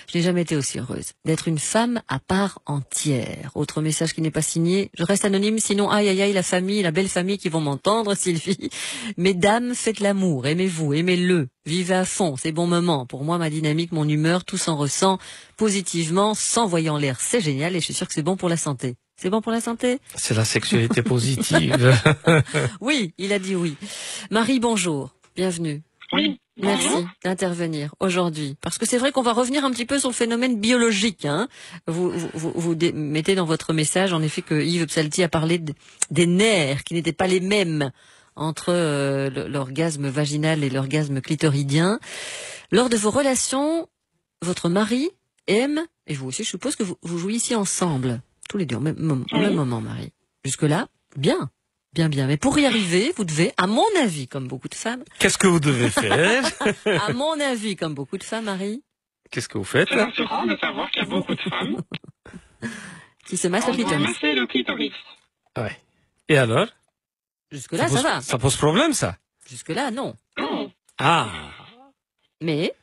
Je n'ai jamais été aussi heureuse d'être une femme à part entière. Autre message qui n'est pas signé: je reste anonyme, sinon aïe aïe aïe, la famille, la belle famille qui vont m'entendre. Sylvie, mesdames, faites l'amour, aimez-vous, aimez-le, vivez à fond ces bons moments. Pour moi, ma dynamique, mon humeur, tout s'en ressent positivement, sans voyant l'air, c'est génial, et je suis sûre que c'est bon pour la santé. C'est bon pour la santé? C'est la sexualité positive. Oui, il a dit oui. Marie, bonjour. Bienvenue. Oui. Merci Bonjour. d'intervenir aujourd'hui. Parce que c'est vrai qu'on va revenir un petit peu sur le phénomène biologique. Hein. Vous mettez dans votre message, en effet, que Yves Psalti a parlé des nerfs qui n'étaient pas les mêmes entre l'orgasme vaginal et l'orgasme clitoridien. Lors de vos relations, votre mari aime, et vous aussi, je suppose que vous jouissiez ensemble. Tous les deux, au même moment, Marie. Jusque-là, bien. Mais pour y arriver, vous devez, à mon avis, comme beaucoup de femmes... Qu'est-ce que vous devez faire? À mon avis, comme beaucoup de femmes, Marie... Qu'est-ce que vous faites? C'est rassurant de savoir qu'il y a beaucoup de femmes qui se massent le qui doit clitoris. masser le clitoris. Ouais. Et alors? Jusque-là, ça va. Ça pose problème, ça? Jusque-là, non. Non. Ah. Mais,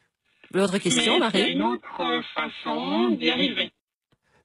l'autre question, Mais il y a Marie... une autre façon d'y arriver.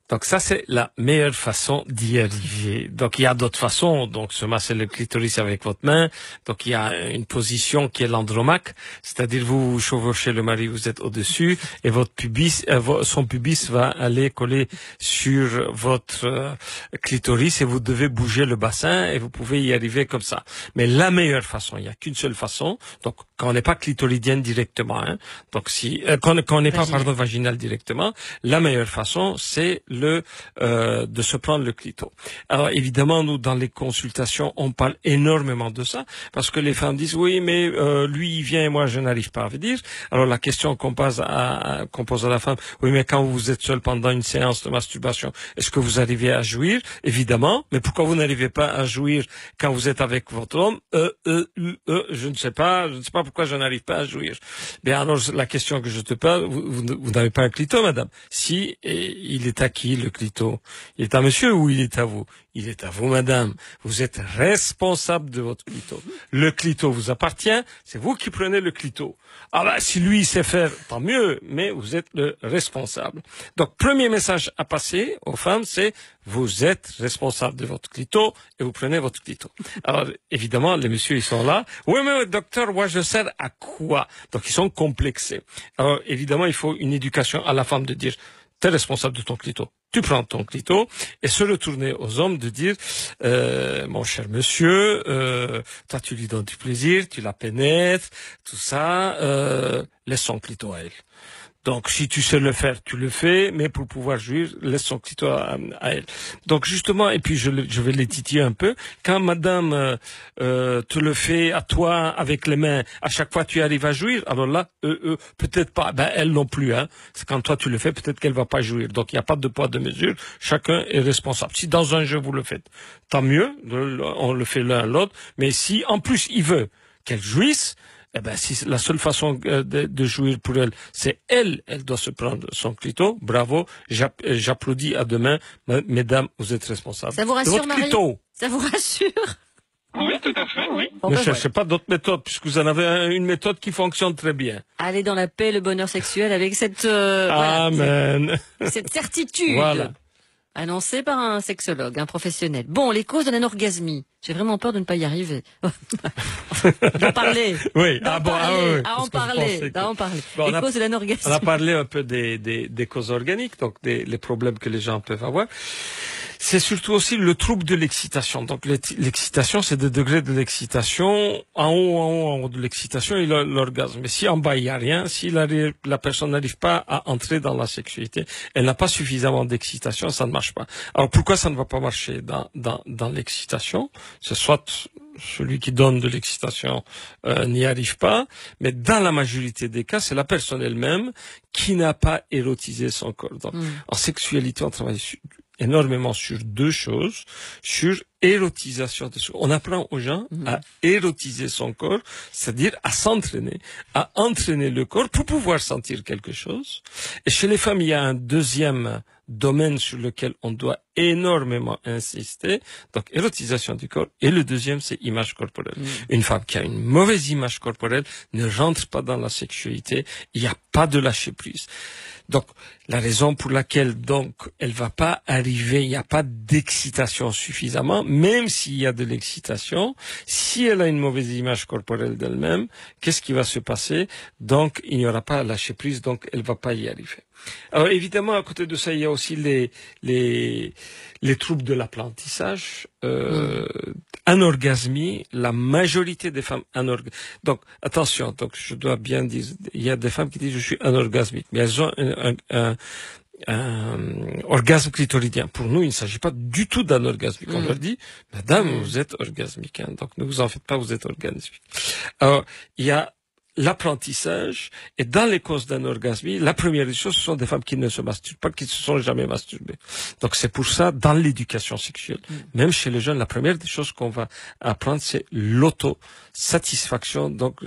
Donc ça, c'est la meilleure façon d'y arriver. Donc il y a d'autres façons. Donc se masser le clitoris avec votre main. Donc il y a une position qui est l'andromaque, c'est-à-dire vous chevauchez le mari, vous êtes au-dessus et votre pubis, son pubis va aller coller sur votre clitoris et vous devez bouger le bassin et vous pouvez y arriver comme ça. Mais la meilleure façon, il n'y a qu'une seule façon. Donc quand on n'est pas clitoridienne directement, hein, donc si quand on n'est pas vaginal directement, la meilleure façon c'est de se prendre le clito. Alors évidemment, nous dans les consultations, on parle énormément de ça parce que les femmes disent oui, mais lui il vient et moi je n'arrive pas à venir. Alors la question qu'on pose à la femme, oui, mais quand vous êtes seul pendant une séance de masturbation, est-ce que vous arrivez à jouir? Évidemment, mais pourquoi vous n'arrivez pas à jouir quand vous êtes avec votre homme? Je ne sais pas pourquoi je n'arrive pas à jouir. Bien alors la question que je te pose, vous n'avez pas un clito, madame? Si, et il est à qui le clito? Il est à monsieur ou il est à vous? Il est à vous, madame. Vous êtes responsable de votre clito. Le clito vous appartient, c'est vous qui prenez le clito. Ah ben, si lui sait faire, tant mieux, mais vous êtes le responsable. Donc, premier message à passer aux femmes, c'est vous êtes responsable de votre clito et vous prenez votre clito. Alors, évidemment, les messieurs, ils sont là. Oui, mais docteur, moi, je sers à quoi? Donc, ils sont complexés. Alors, évidemment, il faut une éducation à la femme de dire, t'es responsable de ton clito. Tu prends ton clito et se retourner aux hommes de dire mon cher monsieur, toi tu lui donnes du plaisir, tu la pénètres, tout ça, laisse son clito à elle. Donc, si tu sais le faire, tu le fais, mais pour pouvoir jouir, laisse son clito à elle. Donc, justement, et puis je vais les titiller un peu. Quand madame te le fait à toi avec les mains, à chaque fois tu arrives à jouir, alors là, peut-être pas. Ben, elle non plus. Hein. C'est quand toi tu le fais, peut-être qu'elle va pas jouir. Donc, il n'y a pas de poids de mesure. Chacun est responsable. Si dans un jeu vous le faites, tant mieux. On le fait l'un à l'autre. Mais si en plus il veut qu'elle jouisse, eh ben, si la seule façon de jouir pour elle, c'est elle doit se prendre son clito. Bravo, j'applaudis à demain, mesdames, vous êtes responsables. Ça vous rassure, de votre Marie? clito. Ça vous rassure? Oui, tout à fait, oui. Bon, Ne ben, cherchez pas d'autres méthodes, puisque vous en avez une méthode qui fonctionne très bien. Allez dans la paix, le bonheur sexuel avec cette Amen. cette certitude. Voilà. Annoncé par un sexologue, un professionnel. Bon, les causes de l'anorgasmie. J'ai vraiment peur de ne pas y arriver. D'en parler. Oui, D'en oui, parler. parce que je pensais D'en parler. Bon, Les causes de l'anorgasmie. on a parlé un peu des causes organiques, donc les problèmes que les gens peuvent avoir. C'est surtout aussi le trouble de l'excitation. Donc l'excitation, c'est des degrés de l'excitation. En haut de l'excitation, il y a l'orgasme. Mais si en bas, il n'y a rien, si la personne n'arrive pas à entrer dans la sexualité, elle n'a pas suffisamment d'excitation, ça ne marche pas. Alors pourquoi ça ne va pas marcher dans l'excitation? C'est soit celui qui donne de l'excitation n'y arrive pas, mais dans la majorité des cas, c'est la personne elle-même qui n'a pas érotisé son corps. Donc, en sexualité, on travaille énormément sur deux choses, sur érotisation des choses. On apprend aux gens à érotiser son corps, c'est-à-dire à s'entraîner, à entraîner le corps pour pouvoir sentir quelque chose. Et chez les femmes, il y a un deuxième domaine sur lequel on doit énormément insister, donc érotisation du corps, et le deuxième c'est image corporelle. Une femme qui a une mauvaise image corporelle ne rentre pas dans la sexualité, il n'y a pas de lâcher prise. Donc la raison pour laquelle donc elle va pas arriver, il n'y a pas d'excitation suffisamment, même s'il y a de l'excitation, si elle a une mauvaise image corporelle d'elle-même, qu'est-ce qui va se passer? Donc il n'y aura pas lâcher prise, donc elle va pas y arriver. Alors évidemment, à côté de ça, il y a aussi les troubles de l'apprentissage, anorgasmie. La majorité des femmes anorgasmiques. Donc attention, donc je dois bien dire, il y a des femmes qui disent je suis anorgasmique, mais elles ont un orgasme clitoridien. Pour nous, il ne s'agit pas du tout d'anorgasmique. On leur dit, madame, vous êtes orgasmique, hein, donc ne vous en faites pas, vous êtes orgasmique. Alors il y a l'apprentissage, et dans les causes d'anorgasmie, la première des choses, ce sont des femmes qui ne se masturbent pas, qui ne se sont jamais masturbées. Donc c'est pour ça, dans l'éducation sexuelle, même chez les jeunes, la première des choses qu'on va apprendre, c'est l'auto-satisfaction, donc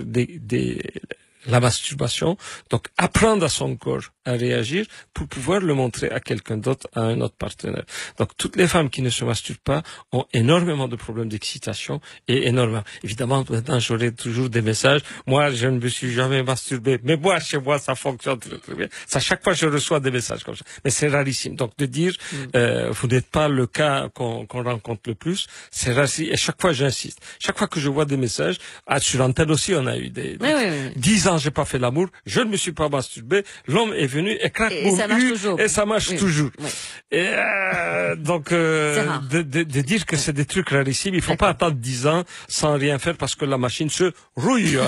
la masturbation, donc apprendre à son corps à réagir pour pouvoir le montrer à quelqu'un d'autre, à un autre partenaire. Donc toutes les femmes qui ne se masturbent pas ont énormément de problèmes d'excitation et énormément. Évidemment, maintenant j'aurai toujours des messages. Moi, je ne me suis jamais masturbé, mais moi, chez moi, ça fonctionne très très bien. Ça, chaque fois, je reçois des messages comme ça. Mais c'est rarissime. Donc de dire, vous n'êtes pas le cas qu'on rencontre le plus, c'est rarissime. Et chaque fois, j'insiste. Chaque fois que je vois des messages, sur l'antenne aussi, on a eu des 10 ans, j'ai pas fait l'amour, je ne me suis pas masturbé, l'homme est venu et crac, et ça marche toujours. Et ça marche toujours. Oui. Et donc de dire que c'est des trucs rarissimes, il faut pas attendre 10 ans sans rien faire parce que la machine se rouille.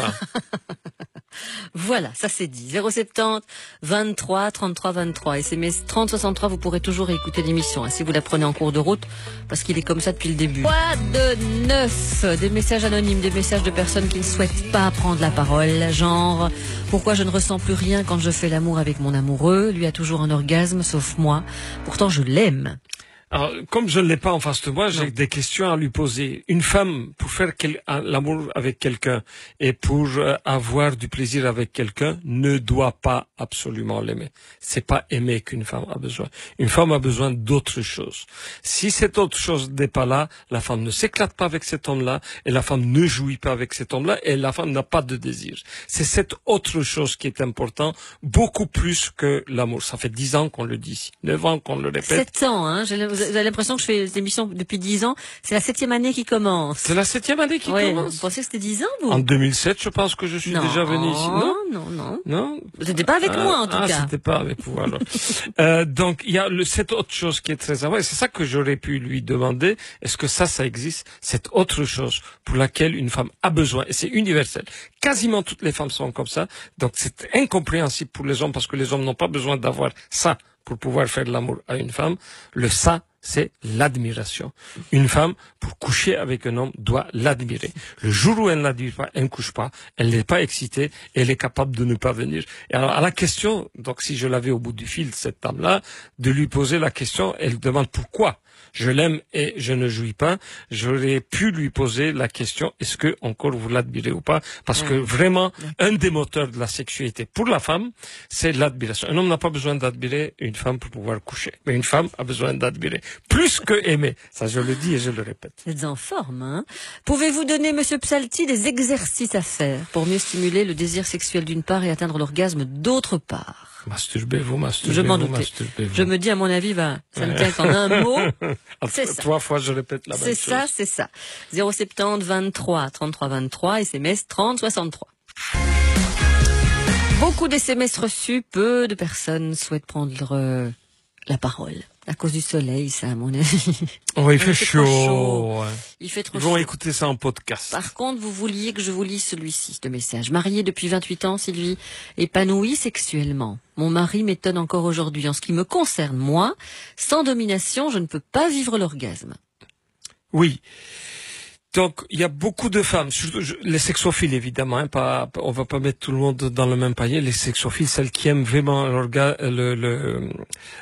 Voilà, ça c'est dit. 070 23 33 23 SMS 30 63, vous pourrez toujours écouter l'émission si vous la prenez en cours de route parce qu'il est comme ça depuis le début. Quoi de neuf? Des messages anonymes, des messages de personnes qui ne souhaitent pas prendre la parole, genre pourquoi je ne ressens plus rien quand je fais l'amour avec mon amoureux, lui a toujours un orgasme sauf moi, pourtant je l'aime. Alors, comme je ne l'ai pas en face de moi, j'ai des questions à lui poser. Une femme, pour faire l'amour avec quelqu'un et pour avoir du plaisir avec quelqu'un, ne doit pas absolument l'aimer. C'est pas aimer qu'une femme a besoin. Une femme a besoin d'autre chose. Si cette autre chose n'est pas là, la femme ne s'éclate pas avec cet homme-là, et la femme ne jouit pas avec cet homme-là, et la femme n'a pas de désir. C'est cette autre chose qui est important, beaucoup plus que l'amour. Ça fait 10 ans qu'on le dit ici, 9 ans qu'on le répète. 7 ans, hein. Vous avez l'impression que je fais cette émission depuis 10 ans. C'est la 7e année qui commence. C'est la 7e année qui commence. Vous pensez que c'était 10 ans, vous? En 2007, je pense que je suis déjà venu ici. Non. C'était pas avec moi, en tout cas. C'était pas avec vous, alors. Donc, il y a cette autre chose qui est très importante. C'est ça que j'aurais pu lui demander. Est-ce que ça existe? Cette autre chose pour laquelle une femme a besoin. Et c'est universel. Quasiment toutes les femmes sont comme ça. Donc, c'est incompréhensible pour les hommes parce que les hommes n'ont pas besoin d'avoir ça pour pouvoir faire l'amour à une femme. Le ça, c'est l'admiration. Une femme, pour coucher avec un homme, doit l'admirer. Le jour où elle ne l'admire pas, elle ne couche pas, elle n'est pas excitée, elle est capable de ne pas venir. Et alors, à la question, donc si je l'avais au bout du fil, cette dame-là, de lui poser la question, elle demande pourquoi je l'aime et je ne jouis pas, j'aurais pu lui poser la question, est-ce que encore vous l'admirez ou pas? Parce que vraiment, un des moteurs de la sexualité pour la femme, c'est l'admiration. Un homme n'a pas besoin d'admirer une femme pour pouvoir coucher. Mais une femme a besoin d'admirer. Plus que aimer. Ça, je le dis et je le répète. Vous êtes en forme, hein? Pouvez-vous donner, Monsieur Psalti, des exercices à faire pour mieux stimuler le désir sexuel d'une part et atteindre l'orgasme d'autre part? Masturbez-vous. Je m'en doutais. Je me dis, à mon avis, ça me tient qu'en un mot. C'est ça. 3 fois, je répète la même chose. C'est ça. 070 23 33 23, SMS 30 63. Beaucoup d'SMS reçus, peu de personnes souhaitent prendre la parole. À cause du soleil, ça, à mon avis. Oh, il fait chaud. Il fait trop chaud. Ils vont écouter ça en podcast. Par contre, vous vouliez que je vous lise celui-ci, ce message. Mariée depuis 28 ans, Sylvie, épanouie sexuellement. Mon mari m'étonne encore aujourd'hui. En ce qui me concerne, moi, sans domination, je ne peux pas vivre l'orgasme. Oui. Donc, il y a beaucoup de femmes, surtout les sexophiles évidemment, hein, on va pas mettre tout le monde dans le même panier. Les sexophiles, celles qui aiment vraiment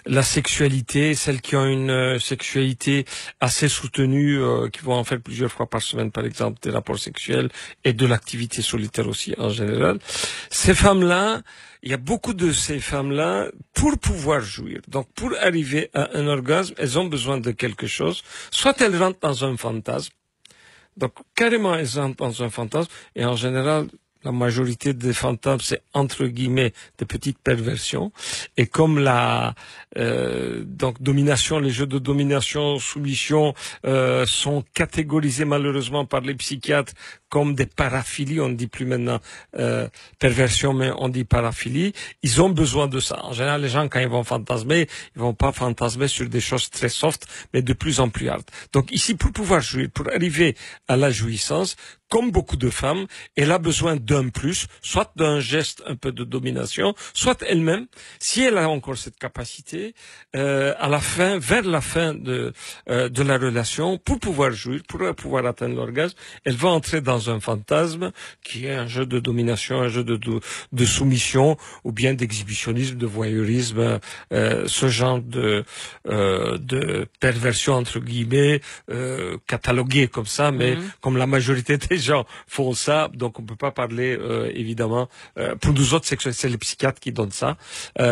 la sexualité, celles qui ont une sexualité assez soutenue, qui vont en faire plusieurs fois par semaine, par exemple, des rapports sexuels et de l'activité solitaire aussi en général. Ces femmes-là, il y a beaucoup de ces femmes-là, pour pouvoir jouir, donc pour arriver à un orgasme, elles ont besoin de quelque chose. Soit elles rentrent dans un fantasme. Donc, carrément, elles rentrent dans un fantasme, et en général, la majorité des fantasmes, c'est entre guillemets des petites perversions. Et comme donc domination, les jeux de domination, soumission sont catégorisés malheureusement par les psychiatres comme des paraphilies, on ne dit plus maintenant perversion, mais on dit paraphilie. Ils ont besoin de ça. En général, les gens, quand ils vont fantasmer, ils vont pas fantasmer sur des choses très soft, mais de plus en plus hard. Donc ici, pour pouvoir jouir, pour arriver à la jouissance, comme beaucoup de femmes, elle a besoin d'un plus, soit d'un geste un peu de domination, soit elle-même, si elle a encore cette capacité, à la fin, vers la fin de la relation, pour pouvoir jouir, pour pouvoir atteindre l'orgasme, elle va entrer dans un fantasme qui est un jeu de domination, un jeu de soumission, ou bien d'exhibitionnisme, de voyeurisme, ce genre de perversion entre guillemets, cataloguée comme ça, mais comme la majorité des gens font ça, donc on peut pas parler évidemment. Pour nous autres, c'est les psychiatres qui donnent ça.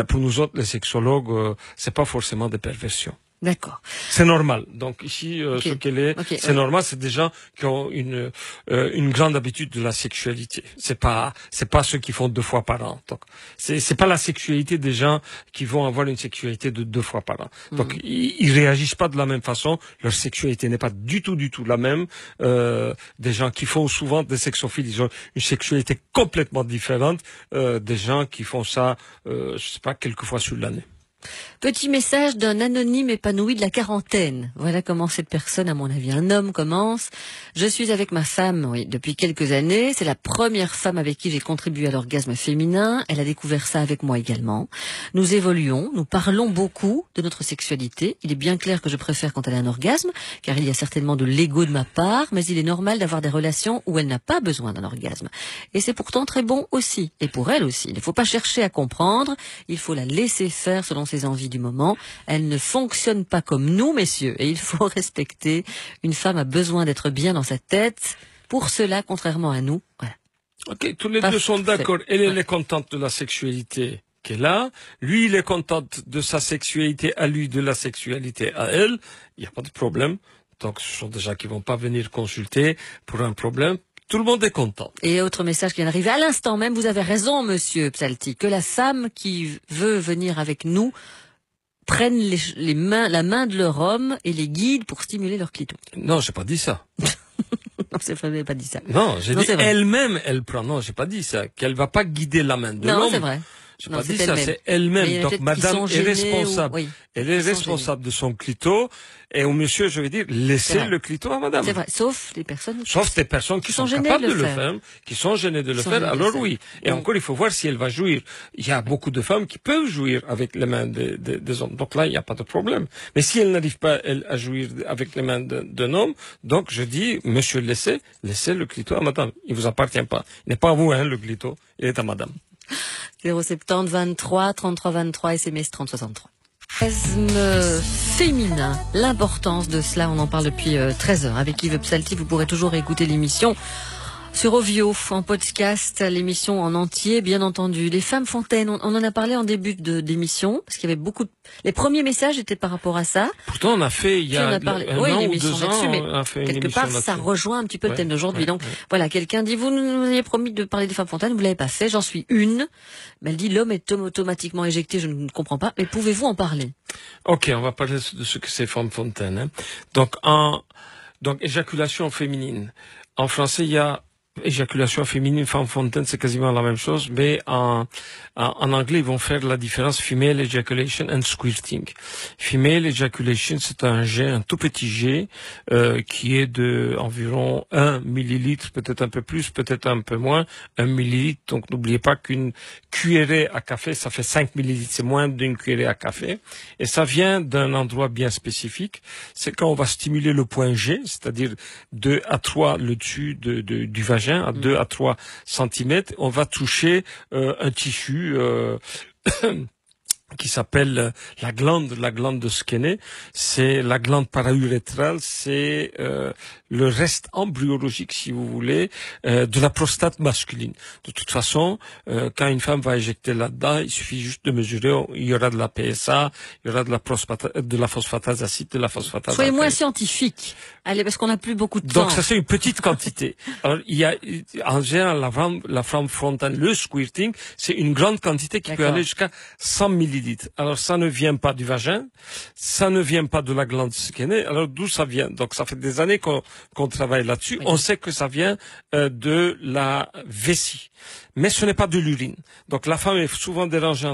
Pour nous autres, les sexologues, c'est pas forcément des perversions. D'accord. C'est normal. Donc ici, ce qu'elle est, c'est normal. C'est des gens qui ont une grande habitude de la sexualité. C'est pas ceux qui font 2 fois par an. Donc c'est pas la sexualité des gens qui vont avoir une sexualité de 2 fois par an. Donc ils réagissent pas de la même façon. Leur sexualité n'est pas du tout la même. Des gens qui font souvent des sexophiles, ils ont une sexualité complètement différente des gens qui font ça, je sais pas, quelques fois sur l'année. Petit message d'un anonyme épanoui de la quarantaine. Voilà comment cette personne, à mon avis, un homme commence. Je suis avec ma femme, depuis quelques années. C'est la première femme avec qui j'ai contribué à l'orgasme féminin. Elle a découvert ça avec moi également. Nous évoluons, nous parlons beaucoup de notre sexualité. Il est bien clair que je préfère quand elle a un orgasme, car il y a certainement de l'ego de ma part, mais il est normal d'avoir des relations où elle n'a pas besoin d'un orgasme. Et c'est pourtant très bon aussi, et pour elle aussi. Il ne faut pas chercher à comprendre, il faut la laisser faire selon ses envies du moment. Elle ne fonctionne pas comme nous, messieurs, et il faut respecter. Une femme a besoin d'être bien dans sa tête. Pour cela, contrairement à nous, voilà. Ok, tous les deux sont d'accord. Elle est contente de la sexualité qu'elle a. Lui, il est content de sa sexualité à lui, de la sexualité à elle. Il n'y a pas de problème. Donc, ce sont des gens qui vont pas venir consulter pour un problème. Tout le monde est content. Et autre message qui vient d'arriver à l'instant même, vous avez raison, monsieur Psalti, que la femme qui veut venir avec nous prenne la main de leur homme et les guide pour stimuler leur clito. Non, j'ai pas dit ça. Non, c'est vrai, j'ai pas dit ça. Non, j'ai dit elle-même, elle prend. Non, j'ai pas dit ça. Qu'elle va pas guider la main de l'homme. Non, c'est vrai. J'ai pas dit ça, c'est elle-même. Donc, madame est responsable. Elle est responsable de son clito. Et au monsieur, je vais dire, laissez le clito à madame. C'est vrai. Sauf des personnes qui sont capables de le faire, qui sont gênées de le faire. Alors oui. Et encore, il faut voir si elle va jouir. Il y a beaucoup de femmes qui peuvent jouir avec les mains des hommes. Donc là, il n'y a pas de problème. Mais si elle n'arrive pas, à jouir avec les mains d'un homme, donc je dis, monsieur, laissez le clito à madame. Il vous appartient pas. Il n'est pas à vous, le clito. Il est à madame. 070 23 33 23 SMS 30 63. Orgasme féminin, l'importance de cela, on en parle depuis 13 heures. Avec Yves Psalti, vous pourrez toujours écouter l'émission sur Ovio, en podcast, l'émission en entier, bien entendu. Les femmes fontaines, on en a parlé en début d'émission, parce qu'il y avait beaucoup les premiers messages étaient par rapport à ça. Pourtant, on a fait, il y a un an ou 2 ans, on a fait une quelque part, ça rejoint un petit peu le thème d'aujourd'hui. Donc, voilà, quelqu'un dit, vous nous avez promis de parler des femmes fontaines, vous l'avez pas fait, j'en suis une. Mais elle dit, l'homme est automatiquement éjecté, je ne comprends pas, mais pouvez-vous en parler? Ok, on va parler de ce que c'est femmes fontaines. Donc, éjaculation féminine. En français, il y a Éjaculation féminine, femme fontaine, c'est quasiment la même chose, mais en anglais, ils vont faire la différence female ejaculation and squirting. Female ejaculation, c'est un jet, un tout petit jet, qui est de environ 1 millilitre, peut-être un peu plus, peut-être un peu moins, 1 millilitre. Donc, n'oubliez pas qu'une cuillerée à café, ça fait 5 millilitres, c'est moins d'une cuillerée à café. Et ça vient d'un endroit bien spécifique. C'est quand on va stimuler le point G, c'est-à-dire 2 à 3 le dessus du vagin, à 2 à 3 centimètres, on va toucher un tissu qui s'appelle la glande de Skene. C'est la glande paraurétrale, c'est le reste embryologique, si vous voulez, de la prostate masculine. De toute façon, quand une femme va éjecter là-dedans, il suffit juste de mesurer, il y aura de la PSA, il y aura de la phosphatase acide, de la phosphatase Soyez alcaline. moins scientifique. Allez, parce qu'on n'a plus beaucoup de temps. Donc ça, c'est une petite quantité. Alors, il y a, en général, la femme fontaine, le squirting, c'est une grande quantité qui peut aller jusqu'à 100 millilitres. Alors, ça ne vient pas du vagin, ça ne vient pas de la glande skénée. Alors, d'où ça vient? Donc, ça fait des années qu'on travaille là-dessus. Oui. On sait que ça vient de la vessie. Mais ce n'est pas de l'urine. Donc, la femme est souvent dérangée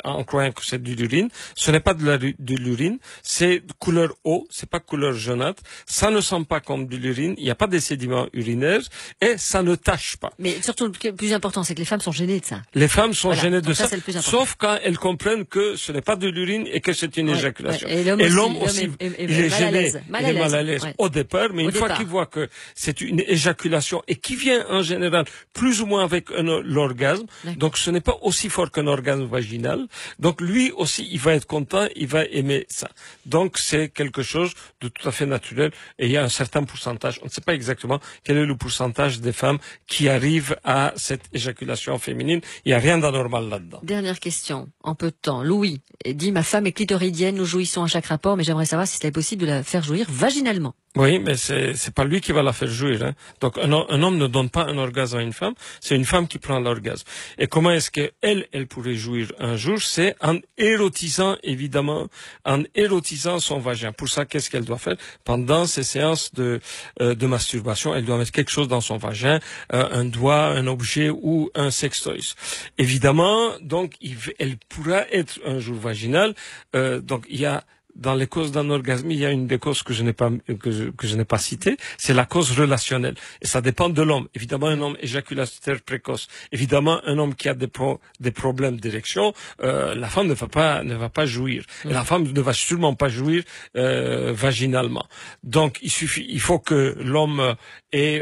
en croyant que c'est de l'urine. Ce n'est pas de l'urine. C'est de couleur eau. C'est pas couleur jaunâtre. Ça ne sent pas comme de l'urine. Il n'y a pas de sédiments urinaires et ça ne tache pas. Mais surtout, le plus important, c'est que les femmes sont gênées de ça. Les femmes sont gênées de ça. Sauf quand elles comprennent que ce n'est pas de l'urine et que c'est une éjaculation. Et l'homme aussi, il est gêné. Il est mal à l'aise au départ, mais une fois qu'il voit que c'est une éjaculation et qui vient en général plus ou moins avec l'orgasme, donc ce n'est pas aussi fort qu'un orgasme vaginal, donc lui aussi il va être content, il va aimer ça. Donc c'est quelque chose de tout à fait naturel et il y a un certain pourcentage, on ne sait pas exactement quel est le pourcentage des femmes qui arrivent à cette éjaculation féminine, il n'y a rien d'anormal là-dedans. Dernière question, en peu de temps. Louis dit, ma femme est clitoridienne, nous jouissons à chaque rapport, mais j'aimerais savoir si c'est possible de la faire jouir vaginalement. Oui, mais c'est pas lui qui va la faire jouir, hein. Donc un homme ne donne pas un orgasme à une femme, c'est une femme qui prend l'orgasme. Et comment est-ce que elle pourrait jouir un jour? C'est en érotisant, évidemment, en érotisant son vagin. Pour ça, qu'est-ce qu'elle doit faire? Pendant ces séances de masturbation, elle doit mettre quelque chose dans son vagin, un doigt, un objet ou un sextoys. Évidemment, donc elle pourra être un jour vaginale. Donc il y a dans les causes d'un orgasme, il y a une des causes que je n'ai pas citée, c'est la cause relationnelle. Et ça dépend de l'homme. Évidemment, un homme éjaculateur précoce. Évidemment, un homme qui a des problèmes d'érection, la femme ne va pas jouir. Et la femme ne va sûrement pas jouir vaginalement. Donc, il faut que l'homme ait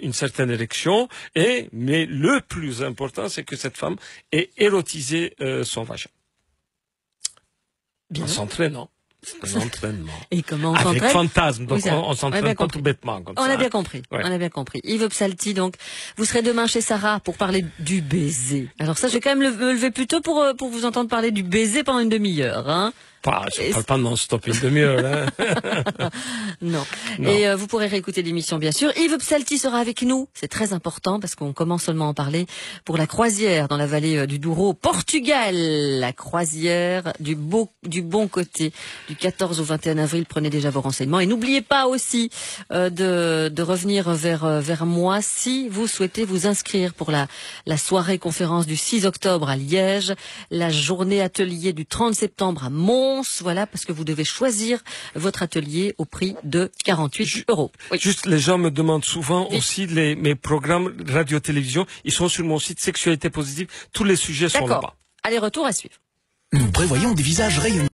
une certaine érection. Mais le plus important, c'est que cette femme ait érotisé son vagin. Bien. En s'entraînant. C'est un entraînement. Et comment on s'entraîne? Avec fantasme. Donc, on s'entraîne pas tout bêtement, comme ça. On a bien compris. Ouais. On a bien compris. Yves Psalty, donc, vous serez demain chez Sarah pour parler du baiser. Alors ça, je vais quand même me lever plus tôt pour vous entendre parler du baiser pendant une demi-heure, hein. Je parle pas non-stop une demi-heure, hein. Non. Et vous pourrez réécouter l'émission, bien sûr. Yves Psalty sera avec nous. C'est très important parce qu'on commence seulement à en parler pour la croisière dans la vallée du Douro, au Portugal. La croisière du bon côté du 14 au 21 avril. Prenez déjà vos renseignements. Et n'oubliez pas aussi de revenir vers moi si vous souhaitez vous inscrire pour la soirée conférence du 6 octobre à Liège, la journée atelier du 30 septembre à Mons. Voilà, parce que vous devez choisir votre atelier au prix de 48 €. Oui. Juste, les gens me demandent souvent aussi mes programmes radio-télévision. Ils sont sur mon site Sexualité Positive. Tous les sujets sont là-bas. Allez, retour à suivre. Nous prévoyons des visages rayonnants.